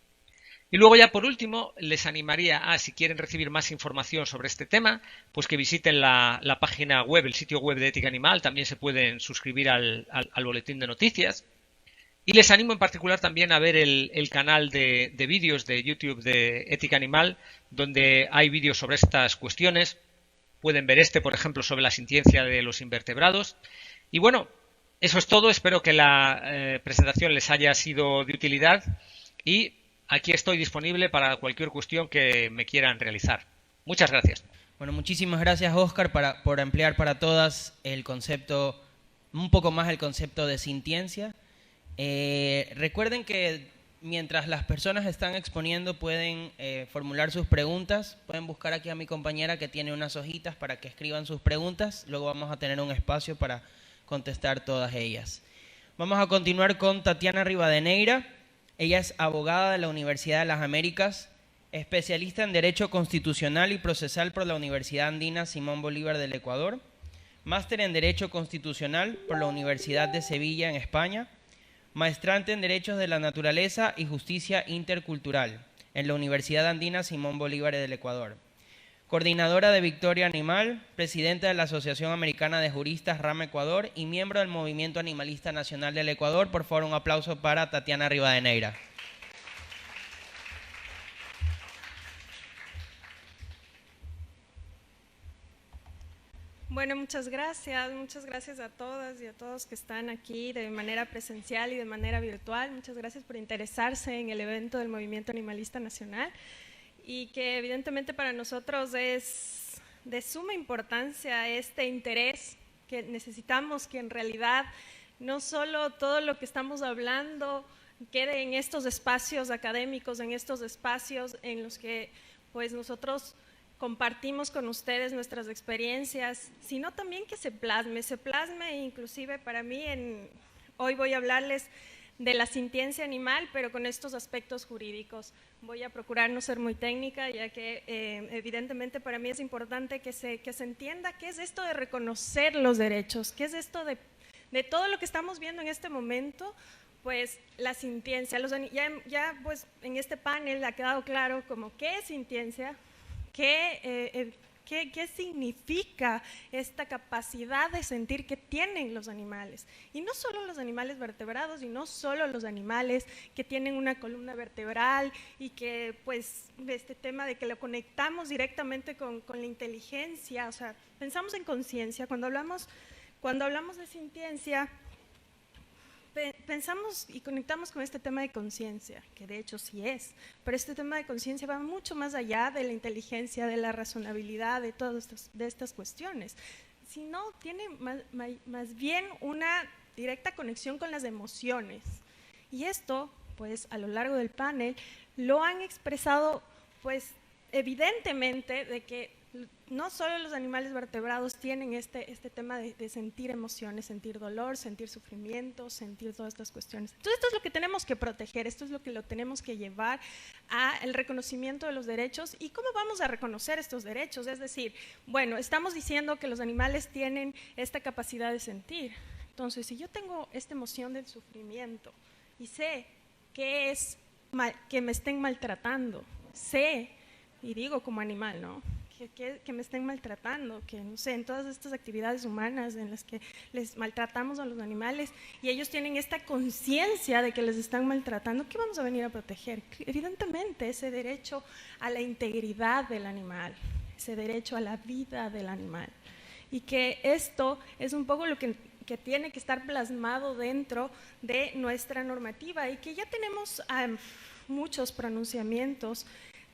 Y luego ya por último les animaría a, si quieren recibir más información sobre este tema, pues que visiten la página web, el sitio web de Ética Animal, también se pueden suscribir al boletín de noticias. Y les animo en particular también a ver el canal de vídeos de YouTube de Ética Animal, donde hay vídeos sobre estas cuestiones. Pueden ver este, por ejemplo, sobre la sintiencia de los invertebrados. Y bueno, eso es todo. Espero que la presentación les haya sido de utilidad y aquí estoy disponible para cualquier cuestión que me quieran realizar. Muchas gracias. Bueno, muchísimas gracias, Óscar, por ampliar para todas el concepto, un poco más el concepto de sintiencia. Recuerden que mientras las personas están exponiendo pueden formular sus preguntas. Pueden buscar aquí a mi compañera que tiene unas hojitas para que escriban sus preguntas. Luego vamos a tener un espacio para contestar todas ellas. Vamos a continuar con Tatiana Rivadeneira. Ella es abogada de la Universidad de las Américas, especialista en Derecho Constitucional y Procesal por la Universidad Andina Simón Bolívar del Ecuador, máster en Derecho Constitucional por la Universidad de Sevilla en España, maestrante en Derechos de la Naturaleza y Justicia Intercultural en la Universidad Andina Simón Bolívar del Ecuador, coordinadora de Victoria Animal, presidenta de la Asociación Americana de Juristas Rama Ecuador y miembro del Movimiento Animalista Nacional del Ecuador. Por favor, un aplauso para Tatiana Rivadeneira. Bueno, muchas gracias a todas y a todos que están aquí de manera presencial y de manera virtual. Muchas gracias por interesarse en el evento del Movimiento Animalista Nacional, y que evidentemente para nosotros es de suma importancia este interés que necesitamos, que en realidad no solo todo lo que estamos hablando quede en estos espacios académicos, en estos espacios en los que pues nosotros compartimos con ustedes nuestras experiencias, sino también que se plasme inclusive para mí hoy voy a hablarles de la sintiencia animal, pero con estos aspectos jurídicos. Voy a procurar no ser muy técnica, ya que evidentemente para mí es importante que se entienda qué es esto de reconocer los derechos, qué es esto de todo lo que estamos viendo en este momento, pues la sintiencia. Ya pues en este panel ha quedado claro como qué es sintiencia, ¿Qué significa esta capacidad de sentir que tienen los animales? Y no solo los animales vertebrados, y no solo los animales que tienen una columna vertebral y que, pues, este tema de que lo conectamos directamente con la inteligencia, o sea, pensamos en conciencia. Cuando hablamos de sintiencia, pensamos y conectamos con este tema de conciencia, que de hecho sí es, pero este tema de conciencia va mucho más allá de la inteligencia, de la razonabilidad, de todas estas cuestiones, sino tiene más bien una directa conexión con las emociones. Y esto, pues a lo largo del panel, lo han expresado, pues evidentemente, de que no solo los animales vertebrados tienen este tema de sentir emociones, sentir dolor, sentir sufrimiento, sentir todas estas cuestiones. Entonces esto es lo que tenemos que proteger, esto es lo que lo tenemos que llevar al reconocimiento de los derechos. ¿Y cómo vamos a reconocer estos derechos? Es decir, bueno, estamos diciendo que los animales tienen esta capacidad de sentir. Entonces, si yo tengo esta emoción del sufrimiento y sé que es que me estén maltratando, sé, y digo como animal, ¿no?, que me estén maltratando, que no sé, en todas estas actividades humanas en las que les maltratamos a los animales y ellos tienen esta conciencia de que les están maltratando, ¿qué vamos a venir a proteger? Evidentemente ese derecho a la integridad del animal, ese derecho a la vida del animal, y que esto es un poco lo que tiene que estar plasmado dentro de nuestra normativa, y que ya tenemos muchos pronunciamientos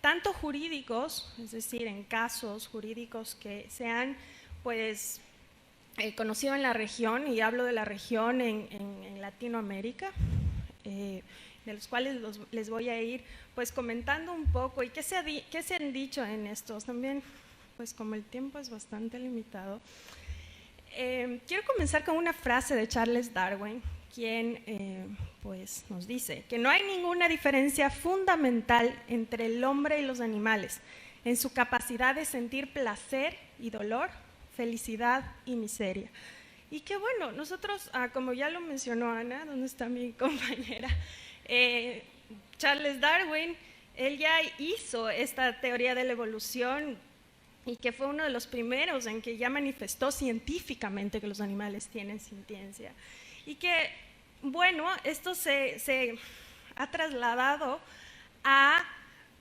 tanto jurídicos, es decir, en casos jurídicos que se han, pues, conocido en la región, y hablo de la región en Latinoamérica, de los cuales les voy a ir, pues, comentando un poco, y qué se han dicho en estos. También, pues, como el tiempo es bastante limitado, quiero comenzar con una frase de Charles Darwin, quien pues nos dice que no hay ninguna diferencia fundamental entre el hombre y los animales en su capacidad de sentir placer y dolor, felicidad y miseria. Y que bueno, nosotros, como ya lo mencionó Ana, ¿dónde está mi compañera? Charles Darwin, él ya hizo esta teoría de la evolución, y que fue uno de los primeros en que ya manifestó científicamente que los animales tienen sintiencia. Y que, bueno, esto se ha trasladado a,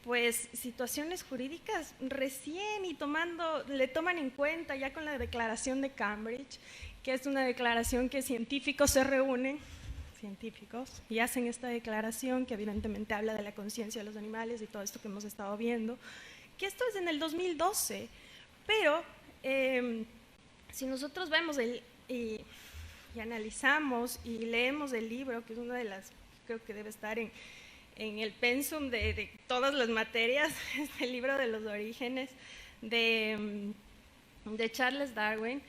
pues, situaciones jurídicas recién, y le toman en cuenta ya con la Declaración de Cambridge, que es una declaración que científicos se reúnen, y hacen esta declaración que evidentemente habla de la conciencia de los animales y todo esto que hemos estado viendo, que esto es en el 2012, pero si nosotros vemos y analizamos y leemos el libro, que es una de las, creo que debe estar en el pensum de todas las materias, es el libro de los orígenes de Charles Darwin,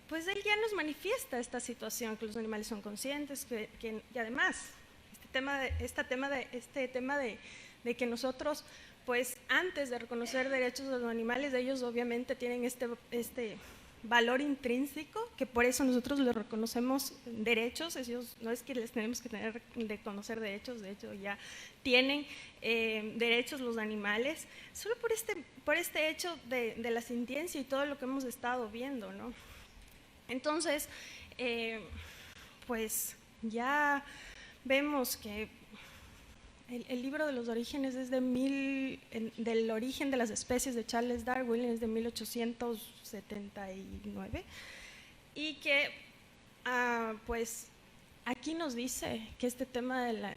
pues él ya nos manifiesta esta situación, que los animales son conscientes, y además este tema de que nosotros, pues antes de reconocer derechos de los animales, ellos obviamente tienen este valor intrínseco, que por eso nosotros les reconocemos derechos. Ellos no es que les tenemos que reconocer derechos, de hecho ya tienen derechos los animales, solo por este hecho de la sintiencia y todo lo que hemos estado viendo, ¿no? Entonces, pues ya vemos que el libro de los orígenes es del origen de las especies de Charles Darwin, es de 1879, y que pues aquí nos dice que este tema de la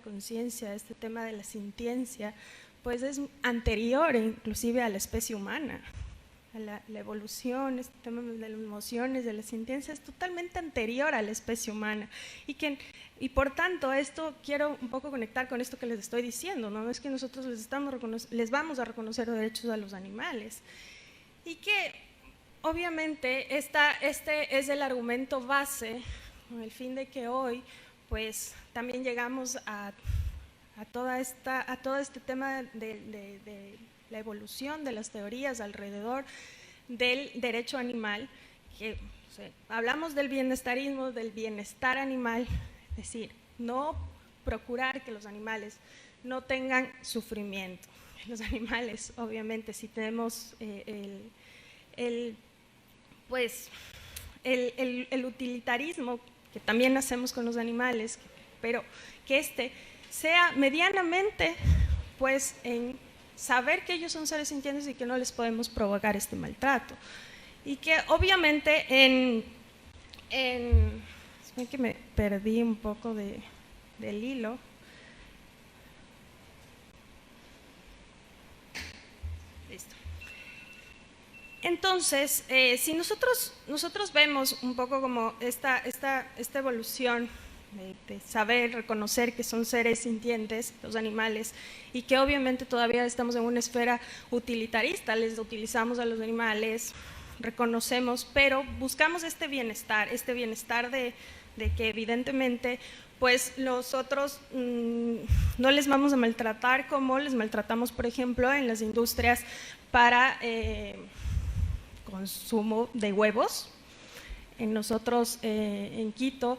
conciencia, este tema de la sintiencia, pues es anterior inclusive a la especie humana. La evolución, este tema de las emociones, de la sintiencia, es totalmente anterior a la especie humana, y por tanto esto quiero un poco conectar con esto que les estoy diciendo, no es que nosotros les vamos a reconocer derechos a los animales, y que obviamente este es el argumento base, con el fin de que hoy pues también llegamos a todo este tema de la evolución de las teorías alrededor del derecho animal, que hablamos del bienestarismo, del bienestar animal, es decir, no procurar que los animales no tengan sufrimiento. Los animales, obviamente, si tenemos el utilitarismo que también hacemos con los animales, pero que sea medianamente pues en saber que ellos son seres sintientes y que no les podemos provocar este maltrato. Y que obviamente es que me perdí un poco del hilo. Listo. Entonces, si nosotros vemos un poco como esta evolución de saber, reconocer que son seres sintientes, los animales, y que obviamente todavía estamos en una esfera utilitarista, les utilizamos a los animales, reconocemos, pero buscamos este bienestar de que evidentemente pues nosotros no les vamos a maltratar como les maltratamos, por ejemplo, en las industrias para consumo de huevos. Nosotros en Quito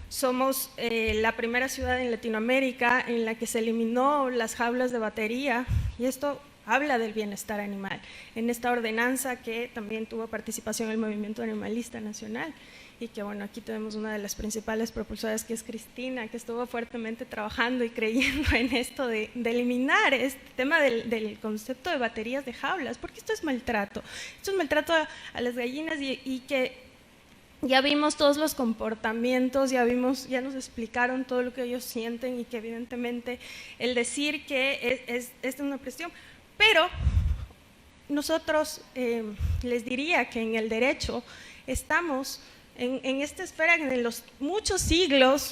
somos la primera ciudad en Latinoamérica en la que se eliminó las jaulas de batería, y esto habla del bienestar animal, en esta ordenanza que también tuvo participación el Movimiento Animalista Nacional, y que bueno, aquí tenemos una de las principales propulsoras, que es Cristina, que estuvo fuertemente trabajando y creyendo en esto de eliminar este tema del concepto de baterías de jaulas, porque esto es maltrato a las gallinas, y que ya vimos todos los comportamientos, ya nos explicaron todo lo que ellos sienten, y que evidentemente el decir que es una presión, pero nosotros les diría que en el derecho estamos en esta esfera en que los muchos siglos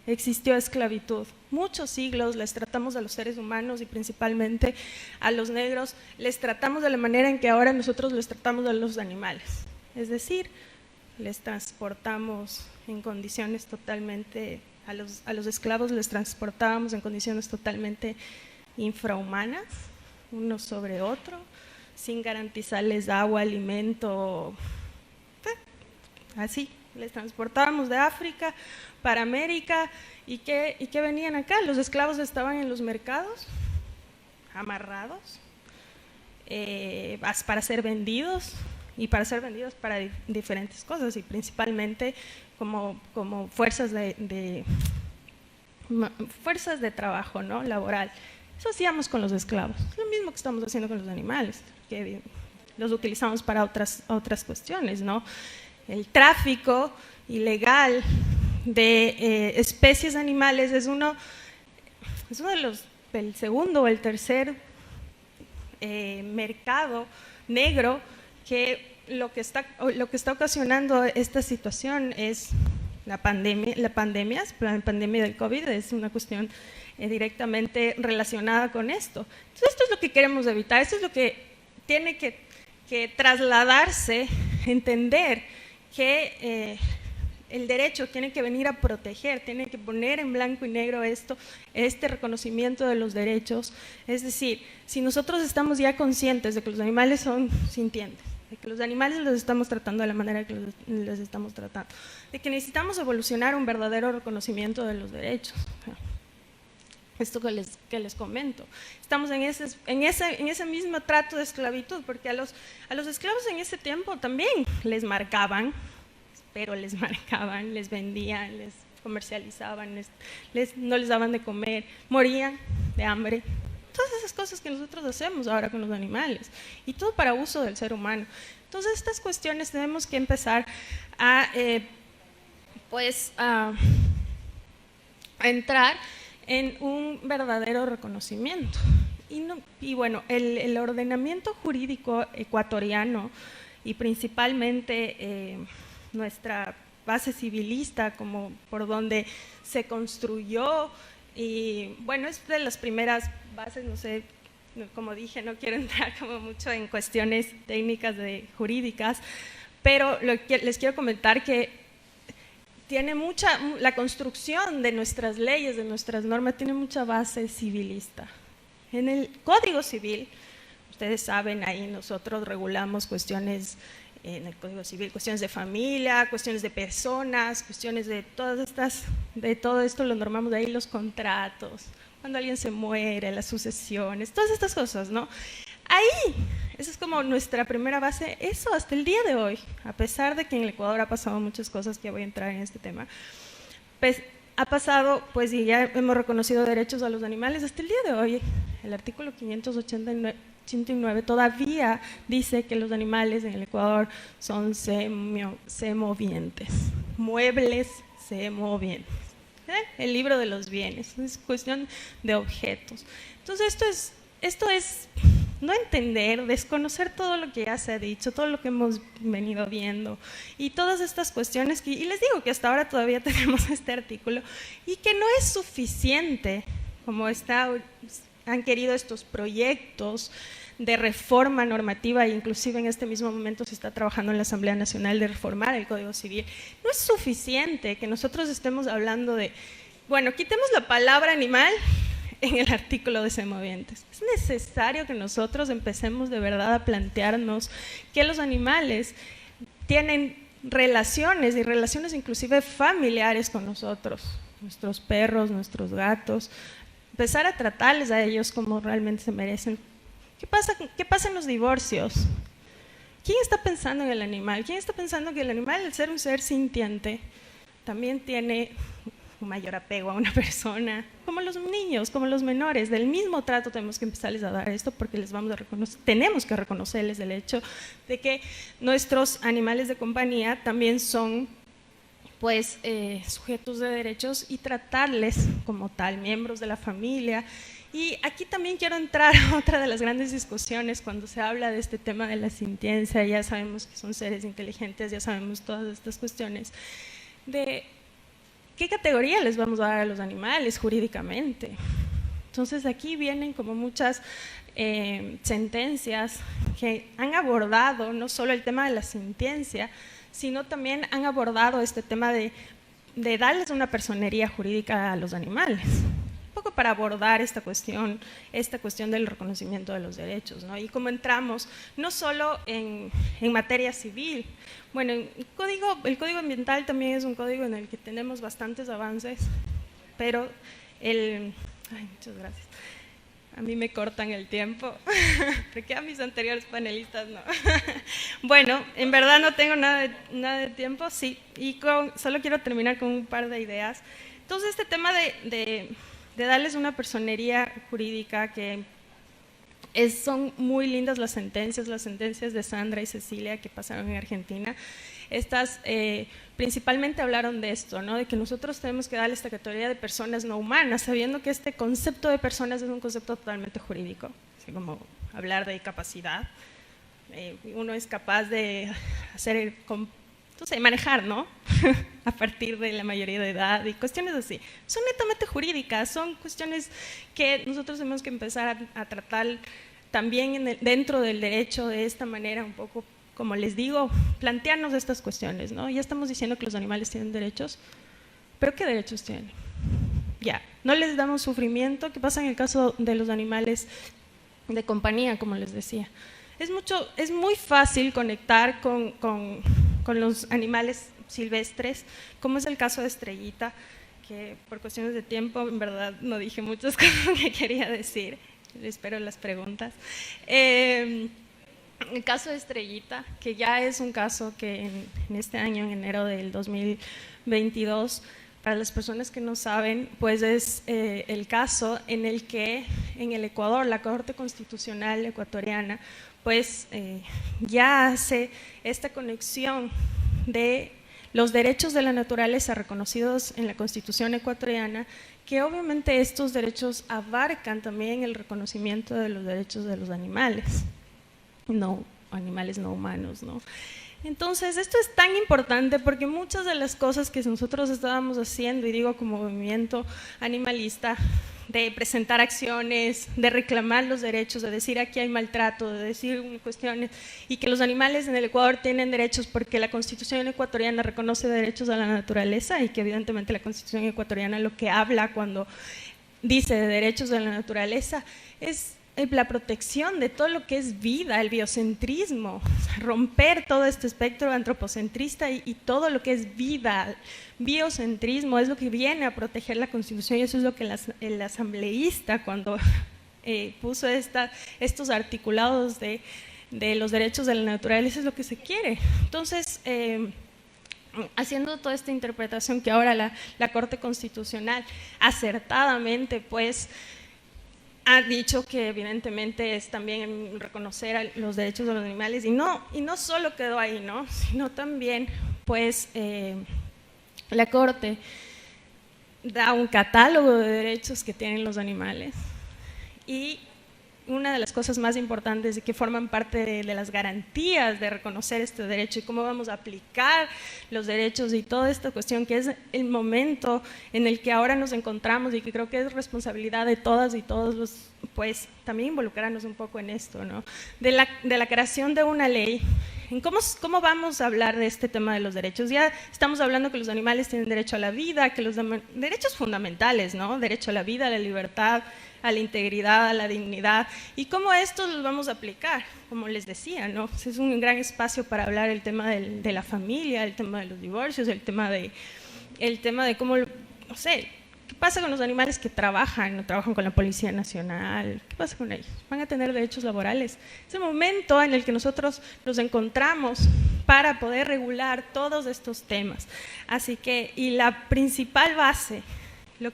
existió esclavitud, muchos siglos les tratamos a los seres humanos y principalmente a los negros, les tratamos de la manera en que ahora nosotros les tratamos a los animales, es decir, les transportamos en condiciones totalmente, a los esclavos les transportábamos en condiciones totalmente infrahumanas, uno sobre otro, sin garantizarles agua, alimento, así, les transportábamos de África para América, y que venían acá, los esclavos estaban en los mercados, amarrados, para ser vendidos, y para ser vendidos para diferentes cosas, y principalmente como fuerzas de trabajo, ¿no? Laboral. Eso hacíamos con los esclavos, lo mismo que estamos haciendo con los animales, que los utilizamos para otras cuestiones, ¿no? El tráfico ilegal de especies animales es uno de el segundo o el tercer mercado negro, que lo que está ocasionando esta situación es la pandemia del COVID, es una cuestión directamente relacionada con esto. Entonces, esto es lo que queremos evitar, esto es lo que tiene que trasladarse, entender que el derecho tiene que venir a proteger, tiene que poner en blanco y negro este reconocimiento de los derechos. Es decir, si nosotros estamos ya conscientes de que los animales son sintientes, de que los animales los estamos tratando de la manera que los estamos tratando, de que necesitamos evolucionar un verdadero reconocimiento de los derechos. Esto que les comento. Estamos en ese mismo trato de esclavitud, porque a los esclavos en ese tiempo también les marcaban, les vendían, les comercializaban, no les daban de comer, morían de hambre. Todas esas cosas que nosotros hacemos ahora con los animales, y todo para uso del ser humano. Entonces, estas cuestiones tenemos que empezar a entrar en un verdadero reconocimiento. Y bueno, el ordenamiento jurídico ecuatoriano, y principalmente nuestra base civilista, como por donde se construyó, y bueno, es de las primeras bases, no sé, como dije, no quiero entrar como mucho en cuestiones técnicas jurídicas, pero les quiero comentar que tiene la construcción de nuestras leyes, de nuestras normas, tiene mucha base civilista. En el Código Civil, ustedes saben, ahí nosotros regulamos cuestiones, en el Código Civil, cuestiones de familia, cuestiones de personas, cuestiones de todo esto lo normamos de ahí, los contratos, cuando alguien se muere, las sucesiones, todas estas cosas, ¿no? Ahí, esa es como nuestra primera base, eso hasta el día de hoy, a pesar de que en el Ecuador ha pasado muchas cosas, que voy a entrar en este tema, pues ha pasado, pues y ya hemos reconocido derechos a los animales, hasta el día de hoy, el artículo 589 todavía dice que los animales en el Ecuador son semovientes, muebles semovientes. El libro de los bienes, es cuestión de objetos. Entonces esto es no entender, desconocer todo lo que ya se ha dicho, todo lo que hemos venido viendo y todas estas cuestiones y les digo que hasta ahora todavía tenemos este artículo y que no es suficiente como han querido estos proyectos de reforma normativa, inclusive en este mismo momento se está trabajando en la Asamblea Nacional de reformar el Código Civil. No es suficiente que nosotros estemos hablando de, bueno, quitemos la palabra animal en el artículo de semovientes. Es necesario que nosotros empecemos de verdad a plantearnos que los animales tienen relaciones y relaciones inclusive familiares con nosotros, nuestros perros, nuestros gatos, empezar a tratarles a ellos como realmente se merecen. ¿Qué pasa en los divorcios? ¿Quién está pensando en el animal? ¿Quién está pensando que el animal, al ser un ser sintiente, también tiene un mayor apego a una persona? Como los niños, como los menores, del mismo trato tenemos que empezarles a dar esto porque tenemos que reconocerles el hecho de que nuestros animales de compañía también son pues sujetos de derechos y tratarles como tal, miembros de la familia. Y aquí también quiero entrar a otra de las grandes discusiones cuando se habla de este tema de la sintiencia. Ya sabemos que son seres inteligentes, ya sabemos todas estas cuestiones de qué categoría les vamos a dar a los animales jurídicamente. Entonces aquí vienen como muchas sentencias que han abordado no solo el tema de la sintiencia, sino también han abordado este tema de darles una personería jurídica a los animales. Un poco para abordar esta cuestión del reconocimiento de los derechos, ¿no? Y como entramos no solo en materia civil, bueno, el código ambiental también es un código en el que tenemos bastantes avances, pero muchas gracias. A mí me cortan el tiempo, porque a mis anteriores panelistas no. Bueno, en verdad no tengo nada de tiempo, sí, y solo quiero terminar con un par de ideas. Entonces, este tema de darles una personería jurídica que son muy lindas las sentencias de Sandra y Cecilia que pasaron en Argentina. Estas principalmente hablaron de esto, ¿no? De que nosotros tenemos que darle esta categoría de personas no humanas, sabiendo que este concepto de personas es un concepto totalmente jurídico, así como hablar de capacidad. Uno es capaz de manejar, ¿no? A partir de la mayoría de edad y cuestiones así. Son netamente jurídicas, son cuestiones que nosotros tenemos que empezar a tratar también dentro del derecho de esta manera, un poco, como les digo, plantearnos estas cuestiones, ¿no? Ya estamos diciendo que los animales tienen derechos, pero ¿qué derechos tienen? Ya, no les damos sufrimiento. ¿Qué pasa en el caso de los animales de compañía, como les decía? Es muy fácil conectar con los animales silvestres, como es el caso de Estrellita, que por cuestiones de tiempo, en verdad, no dije muchas cosas que quería decir. Espero las preguntas. El caso de Estrellita, que ya es un caso que en este año, en enero del 2022, para las personas que no saben, pues es el caso en el que en el Ecuador, la Corte Constitucional ecuatoriana, pues ya hace esta conexión de los derechos de la naturaleza reconocidos en la Constitución ecuatoriana, que obviamente estos derechos abarcan también el reconocimiento de los derechos de los animales no humanos, ¿no? Entonces, esto es tan importante porque muchas de las cosas que nosotros estábamos haciendo, y digo como movimiento animalista, de presentar acciones, de reclamar los derechos, de decir aquí hay maltrato, de decir cuestiones, y que los animales en el Ecuador tienen derechos porque la Constitución ecuatoriana reconoce derechos a la naturaleza, y que evidentemente la Constitución ecuatoriana lo que habla cuando dice de derechos de la naturaleza es la protección de todo lo que es vida, el biocentrismo, romper todo este espectro antropocentrista y todo lo que es vida. Biocentrismo es lo que viene a proteger la Constitución, y eso es lo que el asambleísta, cuando puso estos articulados de los derechos de la naturaleza, es lo que se quiere. Entonces, haciendo toda esta interpretación que ahora la Corte Constitucional acertadamente pues ha dicho que evidentemente es también reconocer los derechos de los animales, y no solo quedó ahí, ¿no? Sino también pues la Corte da un catálogo de derechos que tienen los animales, y una de las cosas más importantes y que forman parte de las garantías de reconocer este derecho y cómo vamos a aplicar los derechos y toda esta cuestión, que es el momento en el que ahora nos encontramos, y que creo que es responsabilidad de todas y todos pues también involucrarnos un poco en esto, ¿no? De la creación de una ley. ¿Cómo vamos a hablar de este tema de los derechos? Ya estamos hablando que los animales tienen derecho a la vida, que los derechos fundamentales, ¿no? Derecho a la vida, a la libertad, a la integridad, a la dignidad, y cómo estos los vamos a aplicar, como les decía, ¿no? Es un gran espacio para hablar el tema de la familia, el tema de los divorcios, el tema de cómo, no sé, ¿qué pasa con los animales que trabajan con la Policía Nacional? ¿Qué pasa con ellos? ¿Van a tener derechos laborales? Es el momento en el que nosotros nos encontramos para poder regular todos estos temas. Así que, y la principal base, lo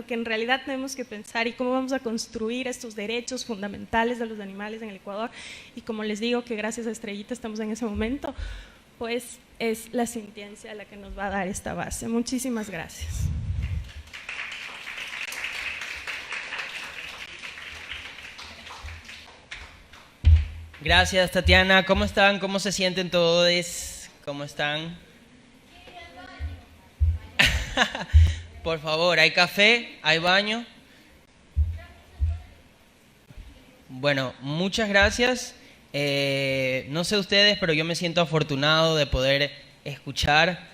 que en realidad tenemos que pensar, y cómo vamos a construir estos derechos fundamentales de los animales en el Ecuador, y como les digo que gracias a Estrellita estamos en ese momento, pues es la sintiencia la que nos va a dar esta base. Muchísimas gracias. Gracias, Tatiana. ¿Cómo están? ¿Cómo se sienten todos? ¿Cómo están? Por favor, ¿hay café? ¿Hay baño? Bueno, muchas gracias. No sé ustedes, pero yo me siento afortunado de poder escuchar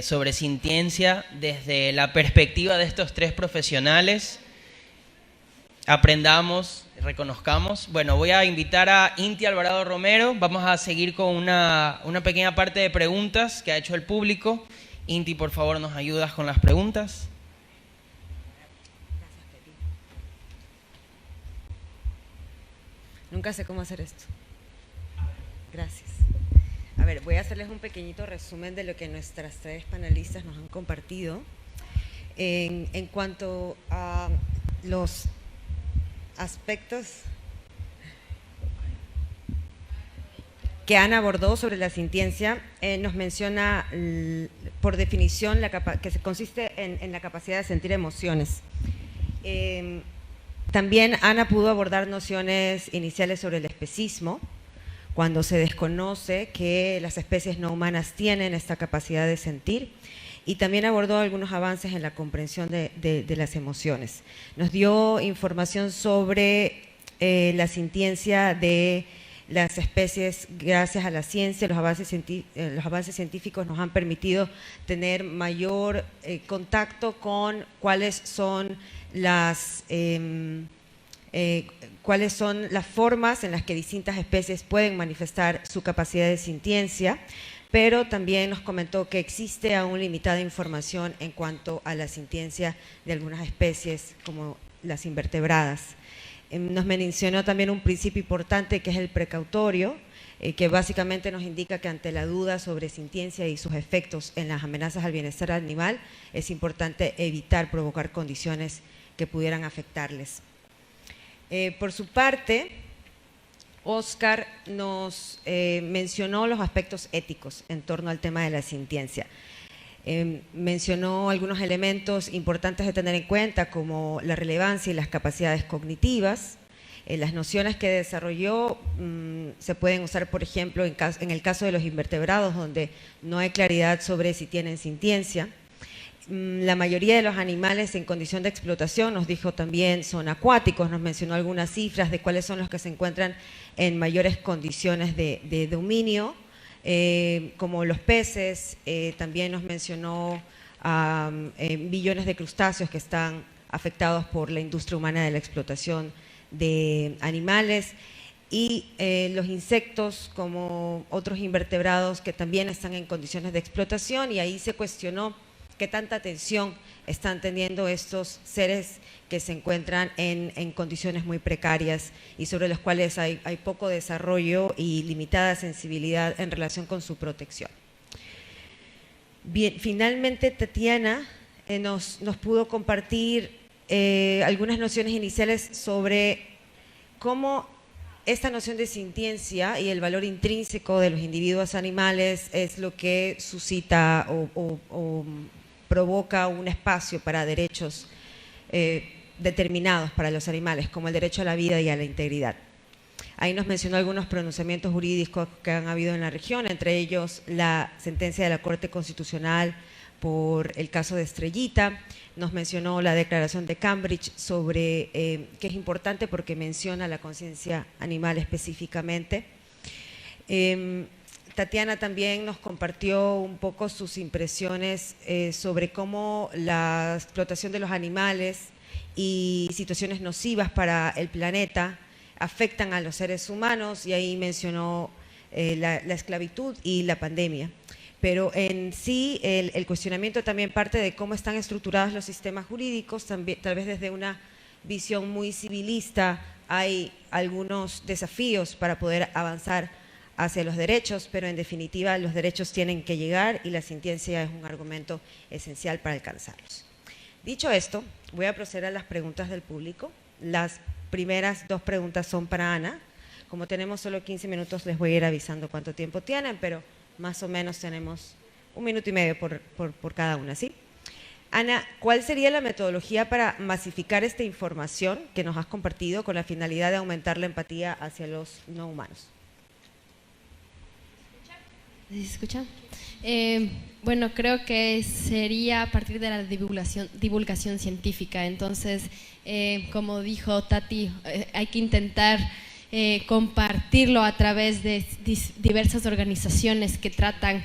sobre sintiencia desde la perspectiva de estos tres profesionales. Aprendamos, reconozcamos. Bueno, voy a invitar a Inti Alvarado Romero. Vamos a seguir con una pequeña parte de preguntas que ha hecho el público. Inti, por favor, ¿nos ayudas con las preguntas? Nunca sé cómo hacer esto. Gracias. A ver, voy a hacerles un pequeñito resumen de lo que nuestras tres panelistas nos han compartido. En cuanto a los aspectos que Ana abordó sobre la sintiencia, nos menciona por definición que consiste en la capacidad de sentir emociones. También Ana pudo abordar nociones iniciales sobre el especismo, cuando se desconoce que las especies no humanas tienen esta capacidad de sentir, y también abordó algunos avances en la comprensión de las emociones. Nos dio información sobre la sintiencia de las especies gracias a la ciencia. Los avances científicos nos han permitido tener mayor contacto con cuáles son las formas en las que distintas especies pueden manifestar su capacidad de sintiencia, pero también nos comentó que existe aún limitada información en cuanto a la sintiencia de algunas especies como las invertebradas. Nos mencionó también un principio importante que es el precautorio, que básicamente nos indica que ante la duda sobre sintiencia y sus efectos en las amenazas al bienestar animal, es importante evitar provocar condiciones que pudieran afectarles. Por su parte, Oscar nos mencionó los aspectos éticos en torno al tema de la sintiencia. Mencionó algunos elementos importantes de tener en cuenta, como la relevancia y las capacidades cognitivas. Las nociones que desarrolló se pueden usar, por ejemplo, en el caso de los invertebrados, donde no hay claridad sobre si tienen sintiencia. La mayoría de los animales en condición de explotación, nos dijo también, son acuáticos, nos mencionó algunas cifras de cuáles son los que se encuentran en mayores condiciones de dominio, como los peces, también nos mencionó billones de crustáceos que están afectados por la industria humana de la explotación de animales, y los insectos como otros invertebrados que también están en condiciones de explotación, y ahí se cuestionó qué tanta atención están teniendo estos seres que se encuentran en condiciones muy precarias y sobre los cuales hay poco desarrollo y limitada sensibilidad en relación con su protección. Bien, finalmente Tatiana nos pudo compartir algunas nociones iniciales sobre cómo esta noción de sintiencia y el valor intrínseco de los individuos animales es lo que suscita o provoca un espacio para derechos determinados para los animales, como el derecho a la vida y a la integridad. Ahí nos mencionó algunos pronunciamientos jurídicos que han habido en la región, entre ellos la sentencia de la Corte Constitucional por el caso de Estrellita, nos mencionó la Declaración de Cambridge sobre que es importante porque menciona la conciencia animal específicamente. Tatiana también nos compartió un poco sus impresiones sobre cómo la explotación de los animales y situaciones nocivas para el planeta afectan a los seres humanos, y ahí mencionó la esclavitud y la pandemia. Pero en sí el cuestionamiento también parte de cómo están estructurados los sistemas jurídicos, también, tal vez desde una visión muy civilista hay algunos desafíos para poder avanzar hacia los derechos, pero en definitiva los derechos tienen que llegar y la sintiencia es un argumento esencial para alcanzarlos. Dicho esto, voy a proceder a las preguntas del público. Las primeras dos preguntas son para Ana. Como tenemos solo 15 minutos, les voy a ir avisando cuánto tiempo tienen, pero más o menos tenemos 1 minuto y medio por cada una, ¿sí? Ana, ¿cuál sería la metodología para masificar esta información que nos has compartido con la finalidad de aumentar la empatía hacia los no humanos? ¿Se escucha? Bueno, creo que sería a partir de la divulgación científica. Entonces, como dijo Tati, hay que intentar compartirlo a través de diversas organizaciones que tratan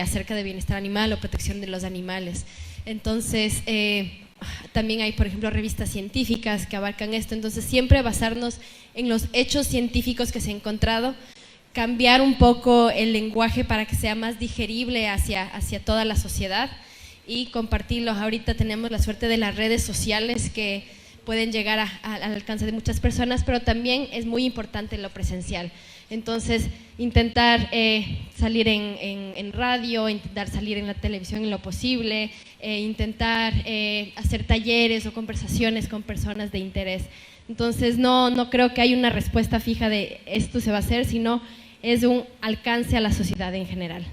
acerca de bienestar animal o protección de los animales. Entonces, también hay, por ejemplo, revistas científicas que abarcan esto. Entonces, siempre basarnos en los hechos científicos que se han encontrado, cambiar un poco el lenguaje para que sea más digerible hacia toda la sociedad y compartirlos. Ahorita tenemos la suerte de las redes sociales que pueden llegar al alcance de muchas personas, pero también es muy importante lo presencial. Entonces, intentar salir en radio, intentar salir en la televisión en lo posible, intentar hacer talleres o conversaciones con personas de interés. Entonces, no creo que haya una respuesta fija de esto se va a hacer, sino es un alcance a la sociedad en general.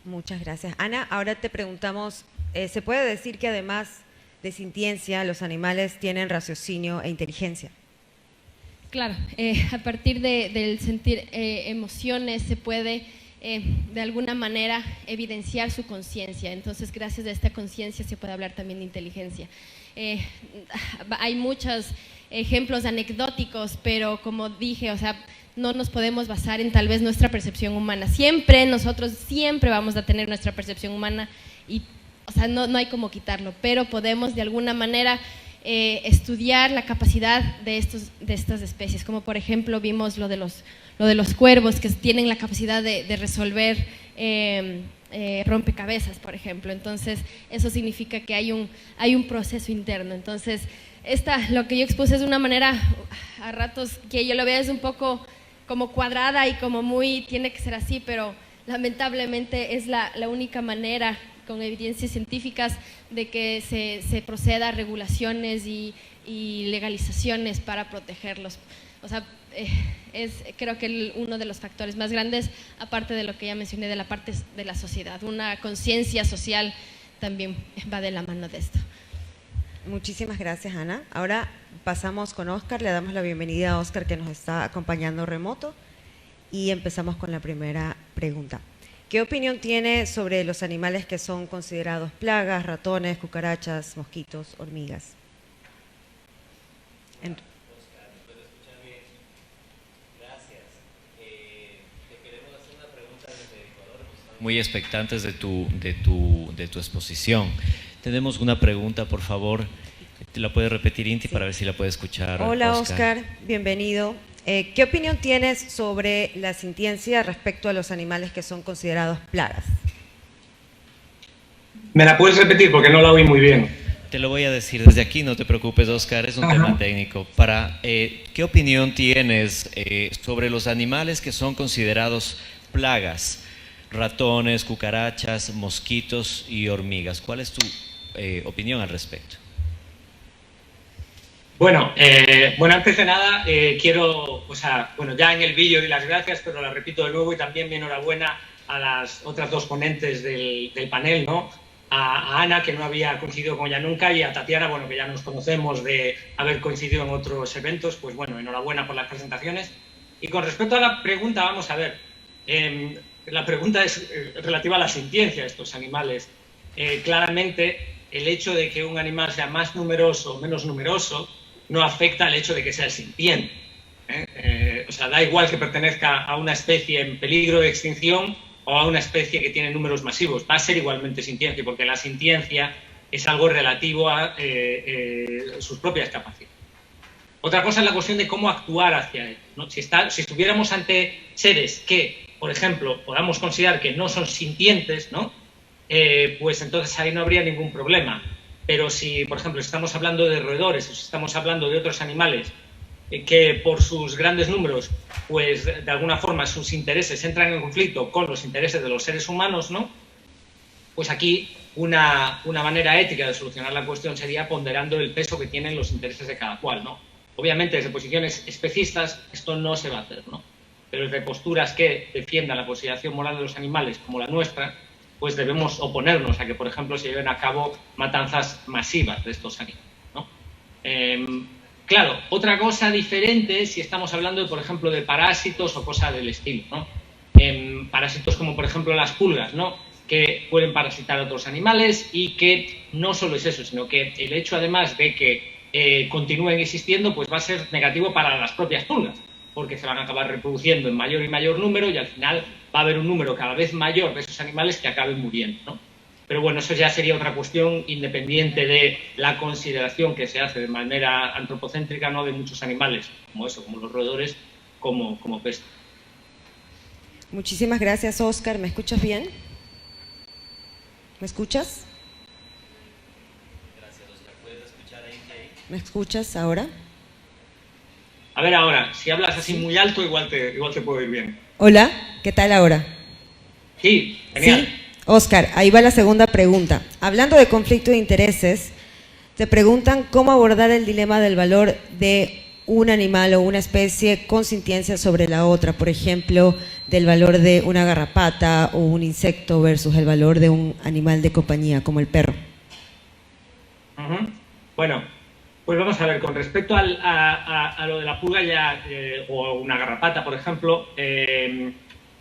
Muchas gracias. Ana, ahora te preguntamos, ¿se puede decir que además de sintiencia, los animales tienen raciocinio e inteligencia? Claro, a partir del sentir emociones se puede de alguna manera evidenciar su conciencia. Entonces, gracias a esta conciencia se puede hablar también de inteligencia. Hay muchos ejemplos anecdóticos, pero como dije, o sea, no nos podemos basar en tal vez nuestra percepción humana. Nosotros siempre vamos a tener nuestra percepción humana y, o sea, no hay como quitarlo, pero podemos de alguna manera estudiar la capacidad de estas especies, como por ejemplo vimos lo de los cuervos que tienen la capacidad de resolver rompecabezas, por ejemplo. Entonces, eso significa que hay un proceso interno. Entonces, lo que yo expuse es una manera, a ratos que yo lo veo es un poco como cuadrada y como tiene que ser así, pero lamentablemente es la única manera con evidencias científicas de que se proceda a regulaciones y legalizaciones para protegerlos. O sea, creo que uno de los factores más grandes, aparte de lo que ya mencioné de la parte de la sociedad, una conciencia social también va de la mano de esto. Muchísimas gracias, Ana. Ahora pasamos con Óscar, le damos la bienvenida a Óscar que nos está acompañando remoto y empezamos con la primera pregunta. ¿qué opinión tiene sobre los animales que son considerados plagas, ratones, cucarachas, mosquitos, hormigas? Muy expectantes de tu exposición. Tenemos una pregunta, por favor. ¿Te la puedes repetir, Inti, para ver si la puede escuchar? Hola, Oscar, bienvenido. ¿Qué opinión tienes sobre la sintiencia respecto a los animales que son considerados plagas? ¿Me la puedes repetir? Porque no la oí muy bien. Te lo voy a decir desde aquí, no te preocupes, Oscar, es un tema técnico. ¿Qué opinión tienes sobre los animales que son considerados plagas? Ratones, cucarachas, mosquitos y hormigas. ¿Cuál es tu opinión al respecto? Bueno, antes de nada quiero, ya en el vídeo di las gracias, pero la repito de nuevo y también mi enhorabuena a las otras dos ponentes del panel, ¿no? A Ana, que no había coincidido con ella nunca, y a Tatiana, bueno, que ya nos conocemos de haber coincidido en otros eventos, pues bueno, enhorabuena por las presentaciones. Y con respecto a la pregunta, vamos a ver, la pregunta es relativa a la sintiencia de estos animales. Claramente, el hecho de que un animal sea más numeroso o menos numeroso no afecta al hecho de que sea sintiente. Da igual que pertenezca a una especie en peligro de extinción o a una especie que tiene números masivos, va a ser igualmente sintiente, porque la sintiencia es algo relativo a sus propias capacidades. Otra cosa es la cuestión de cómo actuar hacia él, ¿no? Si estuviéramos ante seres que, por ejemplo, podamos considerar que no son sintientes, ¿no? Pues entonces ahí no habría ningún problema. Pero si, por ejemplo, estamos hablando de roedores o si estamos hablando de otros animales que por sus grandes números, pues de alguna forma sus intereses entran en conflicto con los intereses de los seres humanos, ¿no? Pues aquí una manera ética de solucionar la cuestión sería ponderando el peso que tienen los intereses de cada cual, ¿no? Obviamente, desde posiciones especistas esto no se va a hacer, ¿no? Pero desde posturas que defiendan la consideración moral de los animales como la nuestra, pues debemos oponernos a que, por ejemplo, se lleven a cabo matanzas masivas de estos animales, ¿no? Claro, otra cosa diferente es si estamos hablando, por ejemplo, de parásitos o cosas del estilo, ¿no? Parásitos como, por ejemplo, las pulgas, ¿no? Que pueden parasitar a otros animales y que no solo es eso, sino que el hecho, además de que continúen existiendo, pues va a ser negativo para las propias pulgas, porque se van a acabar reproduciendo en mayor y mayor número y al final va a haber un número cada vez mayor de esos animales que acaben muriendo, ¿no? Pero bueno, eso ya sería otra cuestión independiente de la consideración que se hace de manera antropocéntrica, ¿no? De muchos animales, como eso, como los roedores, como peces. Muchísimas gracias, Oscar. ¿Me escuchas bien? ¿Me escuchas? Gracias, Oscar. ¿Puedes escuchar ahí? ¿Me escuchas ahora? A ver ahora, si hablas así muy alto, igual te puedo oír bien. Hola, ¿qué tal ahora? Sí, genial. ¿Sí? Oscar, ahí va la segunda pregunta. Hablando de conflicto de intereses, te preguntan cómo abordar el dilema del valor de un animal o una especie con sintiencia sobre la otra. Por ejemplo, del valor de una garrapata o un insecto versus el valor de un animal de compañía, como el perro. Bueno, pues vamos a ver, con respecto a lo de la pulga o una garrapata, por ejemplo,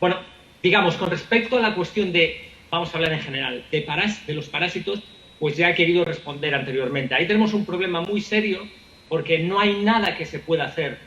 bueno, digamos, con respecto a la cuestión de, vamos a hablar en general, de los parásitos, pues ya he querido responder anteriormente. Ahí tenemos un problema muy serio porque no hay nada que se pueda hacer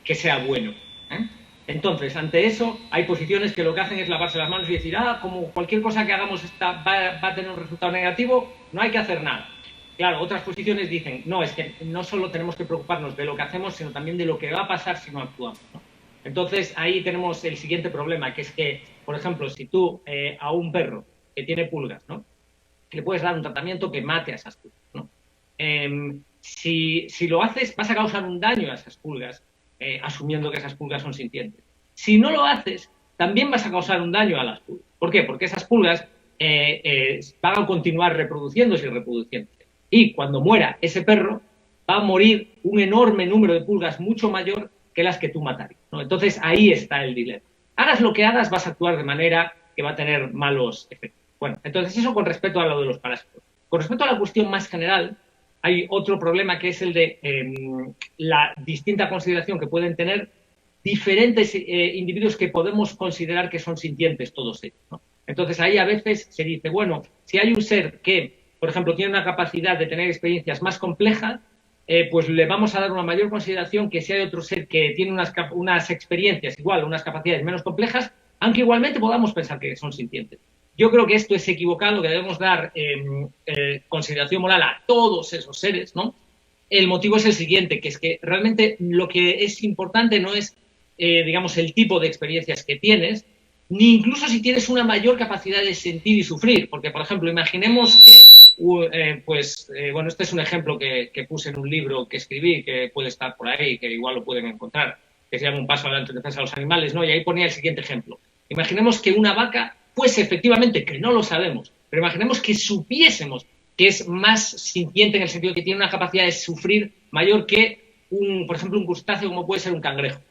que sea bueno, ¿eh? Entonces, ante eso, hay posiciones que lo que hacen es lavarse las manos y decir, como cualquier cosa que hagamos va a tener un resultado negativo, no hay que hacer nada. Claro, otras posiciones dicen, no, es que no solo tenemos que preocuparnos de lo que hacemos, sino también de lo que va a pasar si no actuamos, ¿no? Entonces, ahí tenemos el siguiente problema, que es que, por ejemplo, si tú a un perro que tiene pulgas, ¿no? Le puedes dar un tratamiento que mate a esas pulgas, ¿no? Si lo haces, vas a causar un daño a esas pulgas, asumiendo que esas pulgas son sintientes. Si no lo haces, también vas a causar un daño a las pulgas. ¿Por qué? Porque esas pulgas van a continuar reproduciéndose y reproduciéndose. Y cuando muera ese perro, va a morir un enorme número de pulgas mucho mayor que las que tú matarías, ¿no? Entonces, ahí está el dilema. Hagas lo que hagas, vas a actuar de manera que va a tener malos efectos. Bueno, entonces eso con respecto a lo de los parásitos. Con respecto a la cuestión más general, hay otro problema que es el de la distinta consideración que pueden tener diferentes individuos que podemos considerar que son sintientes todos ellos, ¿no? Entonces ahí a veces se dice, bueno, si hay un ser que, por ejemplo, tiene una capacidad de tener experiencias más complejas, pues le vamos a dar una mayor consideración que si hay otro ser que tiene unas experiencias igual, unas capacidades menos complejas, aunque igualmente podamos pensar que son sintientes. Yo creo que esto es equivocado, que debemos dar consideración moral a todos esos seres, ¿no? El motivo es el siguiente, que es que realmente lo que es importante no es, digamos, el tipo de experiencias que tienes, ni incluso si tienes una mayor capacidad de sentir y sufrir. Porque, por ejemplo, imaginemos que, bueno, este es un ejemplo que puse en un libro que escribí, que puede estar por ahí, que igual lo pueden encontrar, que se llama Un paso adelante en defensa de los animales, ¿no? Y ahí ponía el siguiente ejemplo. Imaginemos que una vaca, pues efectivamente, que no lo sabemos, pero imaginemos que supiésemos que es más sintiente en el sentido de que tiene una capacidad de sufrir mayor que, por ejemplo, un crustáceo como puede ser un cangrejo.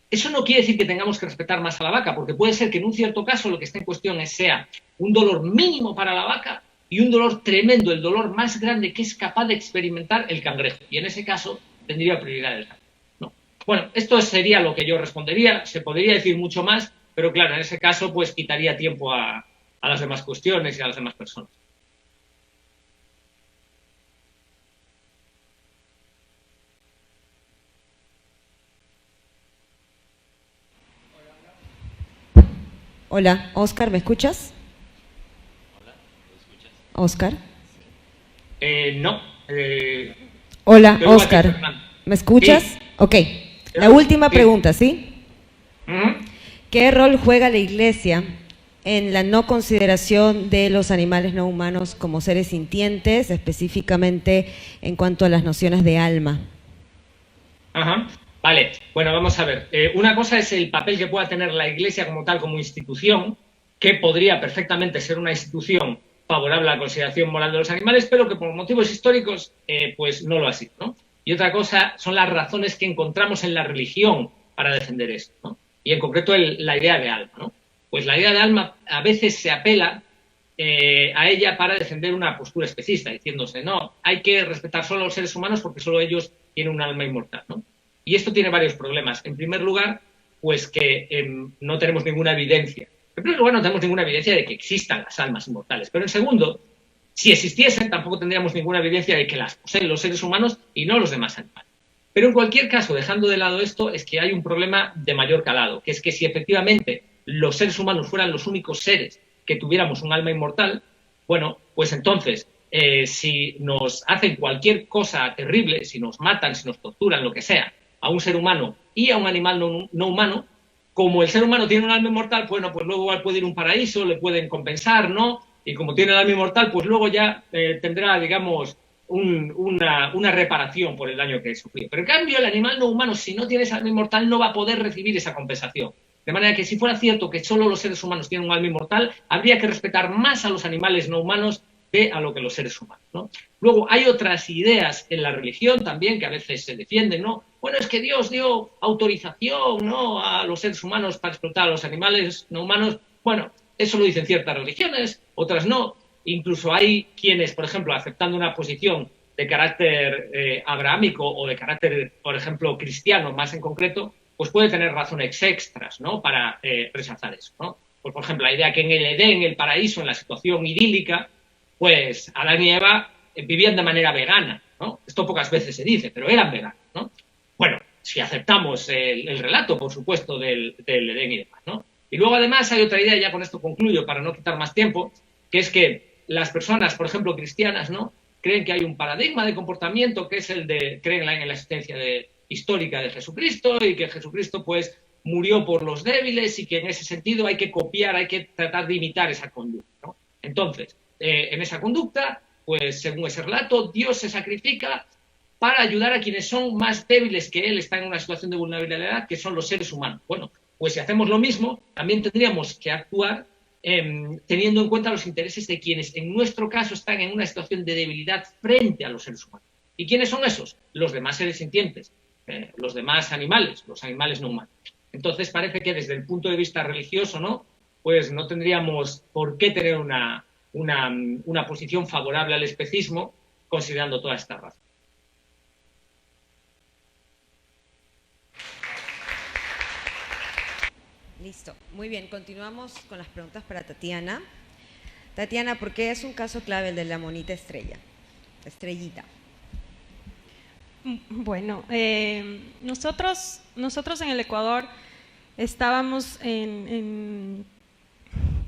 Eso no quiere decir que tengamos que respetar más a la vaca, porque puede ser que en un cierto caso lo que está en cuestión sea un dolor mínimo para la vaca y un dolor tremendo, el dolor más grande que es capaz de experimentar el cangrejo. Y en ese caso tendría prioridad el cangrejo, ¿no? Bueno, esto sería lo que yo respondería. Se podría decir mucho más, pero claro, en ese caso pues quitaría tiempo a las demás cuestiones y a las demás personas. Hola, Oscar, ¿me escuchas? Hola, ¿me escuchas? Oscar. No. Hola, Oscar, ¿me escuchas? Sí. Ok, la última pregunta, ¿sí? ¿Mm? ¿Qué rol juega la Iglesia en la no consideración de los animales no humanos como seres sintientes, específicamente en cuanto a las nociones de alma? Ajá. Vale, bueno, vamos a ver. Una cosa es el papel que pueda tener la Iglesia como tal, como institución, que podría perfectamente ser una institución favorable a la consideración moral de los animales, pero que por motivos históricos pues no lo ha sido, ¿no? Y otra cosa son las razones que encontramos en la religión para defender esto, ¿no? Y en concreto la idea de alma, ¿no? Pues la idea de alma a veces se apela a ella para defender una postura especista, diciéndose, no, hay que respetar solo a los seres humanos porque solo ellos tienen un alma inmortal, ¿no? Y esto tiene varios problemas. En primer lugar, pues que no tenemos ninguna evidencia. En primer lugar, no tenemos ninguna evidencia de que existan las almas inmortales. Pero en segundo, si existiesen, tampoco tendríamos ninguna evidencia de que las poseen los seres humanos y no los demás animales. Pero en cualquier caso, dejando de lado esto, es que hay un problema de mayor calado, que es que si efectivamente los seres humanos fueran los únicos seres que tuviéramos un alma inmortal, bueno, pues entonces, si nos hacen cualquier cosa terrible, si nos matan, si nos torturan, lo que sea, a un ser humano y a un animal no humano, como el ser humano tiene un alma inmortal, bueno, pues luego igual puede ir a un paraíso, le pueden compensar, ¿no? Y como tiene el alma inmortal, pues luego ya tendrá, digamos, una reparación por el daño que sufrió. Pero en cambio, el animal no humano, si no tiene esa alma inmortal, no va a poder recibir esa compensación. De manera que si fuera cierto que solo los seres humanos tienen un alma inmortal, habría que respetar más a los animales no humanos que a lo que los seres humanos, ¿no? Luego, hay otras ideas en la religión también que a veces se defienden, ¿no? Bueno, es que Dios dio autorización, ¿no?, a los seres humanos para explotar a los animales no humanos. Bueno, eso lo dicen ciertas religiones, otras no. Incluso hay quienes, por ejemplo, aceptando una posición de carácter abrahámico o de carácter, por ejemplo, cristiano más en concreto, pues puede tener razones extras, ¿no?, para rechazar eso, ¿no? Pues, por ejemplo, la idea que en el Edén, el paraíso, en la situación idílica, pues Adán y Eva vivían de manera vegana, ¿no? Esto pocas veces se dice, pero eran veganos, ¿no? Bueno, si aceptamos el relato, por supuesto, del Edén y demás, ¿no? Y luego, además, hay otra idea, ya con esto concluyo para no quitar más tiempo, que es que las personas, por ejemplo, cristianas, ¿no?, creen que hay un paradigma de comportamiento que es el de, creen en la existencia histórica de Jesucristo y que Jesucristo, pues, murió por los débiles y que en ese sentido hay que copiar, hay que tratar de imitar esa conducta, ¿no? Entonces, en esa conducta, pues según ese relato, Dios se sacrifica para ayudar a quienes son más débiles que Él, están en una situación de vulnerabilidad, que son los seres humanos. Bueno, pues si hacemos lo mismo, también tendríamos que actuar teniendo en cuenta los intereses de quienes, en nuestro caso, están en una situación de debilidad frente a los seres humanos. ¿Y quiénes son esos? Los demás seres sintientes, los demás animales, los animales no humanos. Entonces parece que desde el punto de vista religioso, ¿no?, pues no tendríamos por qué tener una posición favorable al especismo, considerando toda esta razón. Listo. Muy bien, continuamos con las preguntas para Tatiana. Tatiana, ¿por qué es un caso clave el de la monita estrellita? Bueno, nosotros en el Ecuador estábamos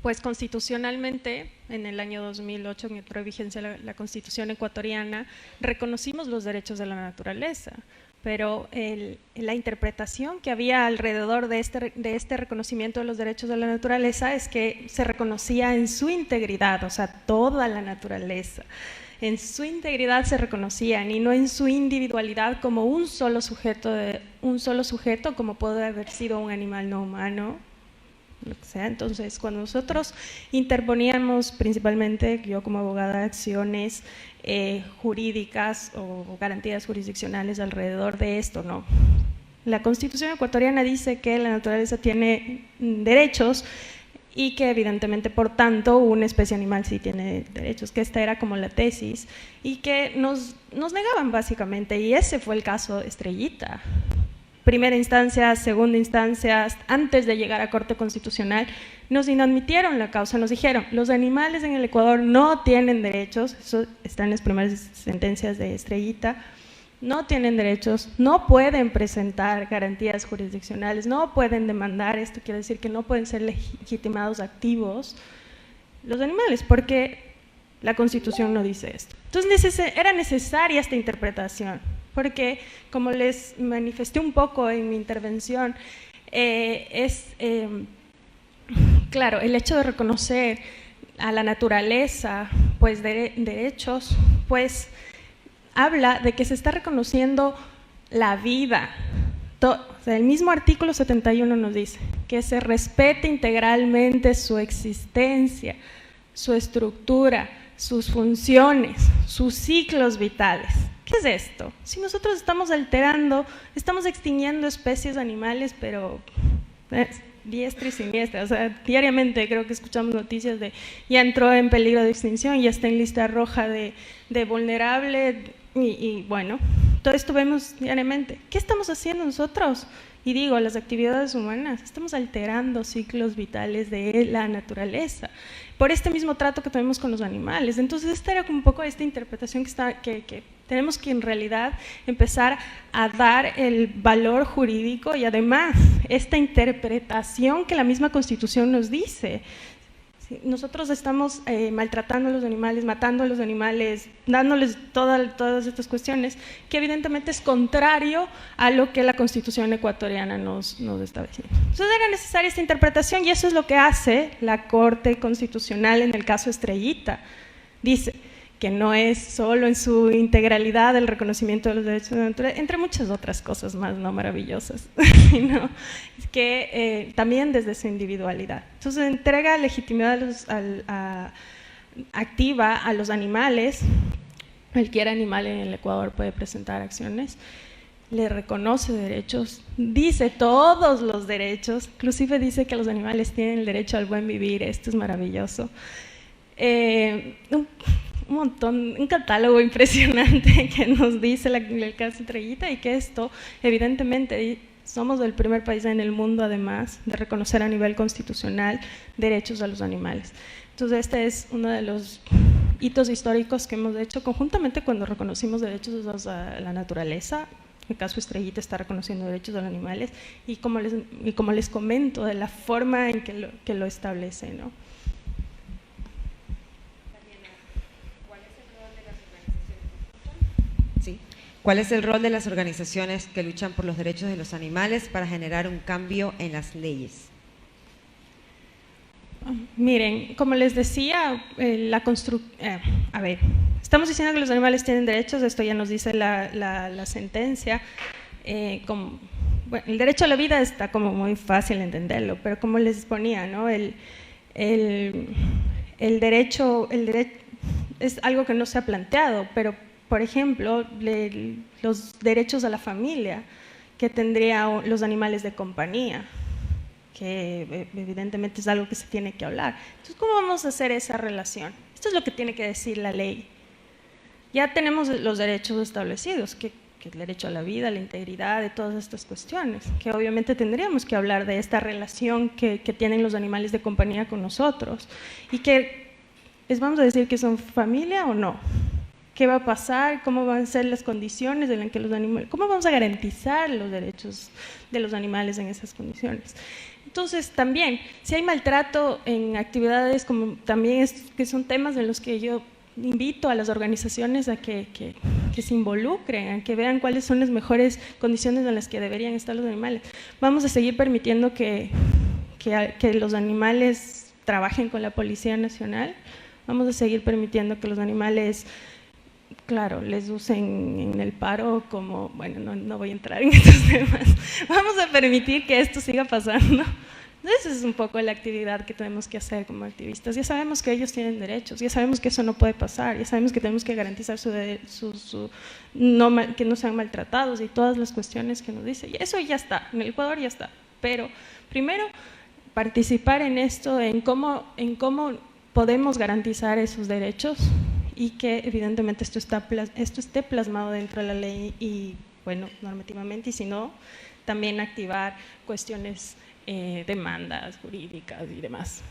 pues constitucionalmente, en el año 2008, en entró en vigencia la Constitución ecuatoriana, reconocimos los derechos de la naturaleza, pero la interpretación que había alrededor de este reconocimiento de los derechos de la naturaleza es que se reconocía en su integridad, o sea, toda la naturaleza. En su integridad se reconocían y no en su individualidad como un solo sujeto, como puede haber sido un animal no humano, lo que sea. Entonces, cuando nosotros interponíamos, principalmente yo como abogada, acciones jurídicas o garantías jurisdiccionales alrededor de esto, ¿no? La Constitución ecuatoriana dice que la naturaleza tiene derechos y que evidentemente, por tanto, una especie animal sí tiene derechos, que esta era como la tesis, y que nos negaban básicamente, y ese fue el caso Estrellita. Primera instancia, segunda instancia, antes de llegar a Corte Constitucional, nos inadmitieron la causa, nos dijeron, los animales en el Ecuador no tienen derechos, eso está en las primeras sentencias de Estrellita, no tienen derechos, no pueden presentar garantías jurisdiccionales, no pueden demandar, esto quiere decir que no pueden ser legitimados activos los animales, porque la Constitución no dice esto. Entonces era necesaria esta interpretación, porque como les manifesté un poco en mi intervención, claro, el hecho de reconocer a la naturaleza pues derechos, pues habla de que se está reconociendo la vida. O sea, el mismo artículo 71 nos dice que se respete integralmente su existencia, su estructura, sus funciones, sus ciclos vitales. ¿Qué es esto? Si nosotros estamos alterando, estamos extinguiendo especies animales, pero diestra y siniestra, o sea, diariamente creo que escuchamos noticias de ya entró en peligro de extinción, ya está en lista roja de vulnerable, y bueno, todo esto vemos diariamente. ¿Qué estamos haciendo nosotros? Y digo, las actividades humanas, estamos alterando ciclos vitales de la naturaleza, por este mismo trato que tenemos con los animales. Entonces, esta era como un poco esta interpretación que tenemos que en realidad empezar a dar el valor jurídico y además esta interpretación que la misma Constitución nos dice. Nosotros estamos maltratando a los animales, matando a los animales, dándoles todas estas cuestiones, que evidentemente es contrario a lo que la Constitución ecuatoriana nos está diciendo. Entonces era necesaria esta interpretación y eso es lo que hace la Corte Constitucional en el caso Estrellita. Dice que no es solo en su integralidad el reconocimiento de los derechos de la naturaleza, entre muchas otras cosas más no maravillosas, sino que también desde su individualidad. Entonces entrega legitimidad activa a los animales, cualquier animal en el Ecuador puede presentar acciones, le reconoce derechos, dice todos los derechos, inclusive dice que los animales tienen el derecho al buen vivir, esto es maravilloso. Un catálogo impresionante que nos dice el caso Estrellita y que esto, evidentemente, somos el primer país en el mundo, además, de reconocer a nivel constitucional derechos a los animales. Entonces, este es uno de los hitos históricos que hemos hecho conjuntamente cuando reconocimos derechos a la naturaleza. El caso Estrellita está reconociendo derechos a los animales y como les comento, de la forma en que lo establece, ¿no? ¿Cuál es el rol de las organizaciones que luchan por los derechos de los animales para generar un cambio en las leyes? Miren, como les decía, estamos diciendo que los animales tienen derechos, esto ya nos dice la sentencia. Bueno, el derecho a la vida está como muy fácil entenderlo, pero como les ponía, ¿no? El derecho es algo que no se ha planteado, pero por ejemplo, los derechos a la familia que tendrían los animales de compañía, que evidentemente es algo que se tiene que hablar. Entonces, ¿cómo vamos a hacer esa relación? Esto es lo que tiene que decir la ley. Ya tenemos los derechos establecidos, que que el derecho a la vida, la integridad, de todas estas cuestiones, que obviamente tendríamos que hablar de esta relación que tienen los animales de compañía con nosotros y que les vamos a decir que son familia o no. ¿Qué va a pasar? ¿Cómo van a ser las condiciones en las que los animales, cómo vamos a garantizar los derechos de los animales en esas condiciones? Entonces, también, si hay maltrato en actividades, como también que son temas en los que yo invito a las organizaciones a que se involucren, a que vean cuáles son las mejores condiciones en las que deberían estar los animales. Vamos a seguir permitiendo que los animales trabajen con la Policía Nacional, vamos a seguir permitiendo que los animales, claro, les usen en el paro como, bueno, no voy a entrar en estos temas, vamos a permitir que esto siga pasando. Esa es un poco la actividad que tenemos que hacer como activistas. Ya sabemos que ellos tienen derechos, ya sabemos que eso no puede pasar, ya sabemos que tenemos que garantizar que no sean maltratados y todas las cuestiones que nos dice. Y eso ya está, en el Ecuador ya está. Pero primero, participar en esto, en cómo podemos garantizar esos derechos y que evidentemente esto esté plasmado dentro de la ley y, bueno, normativamente, y si no, también activar cuestiones demandas jurídicas y demás.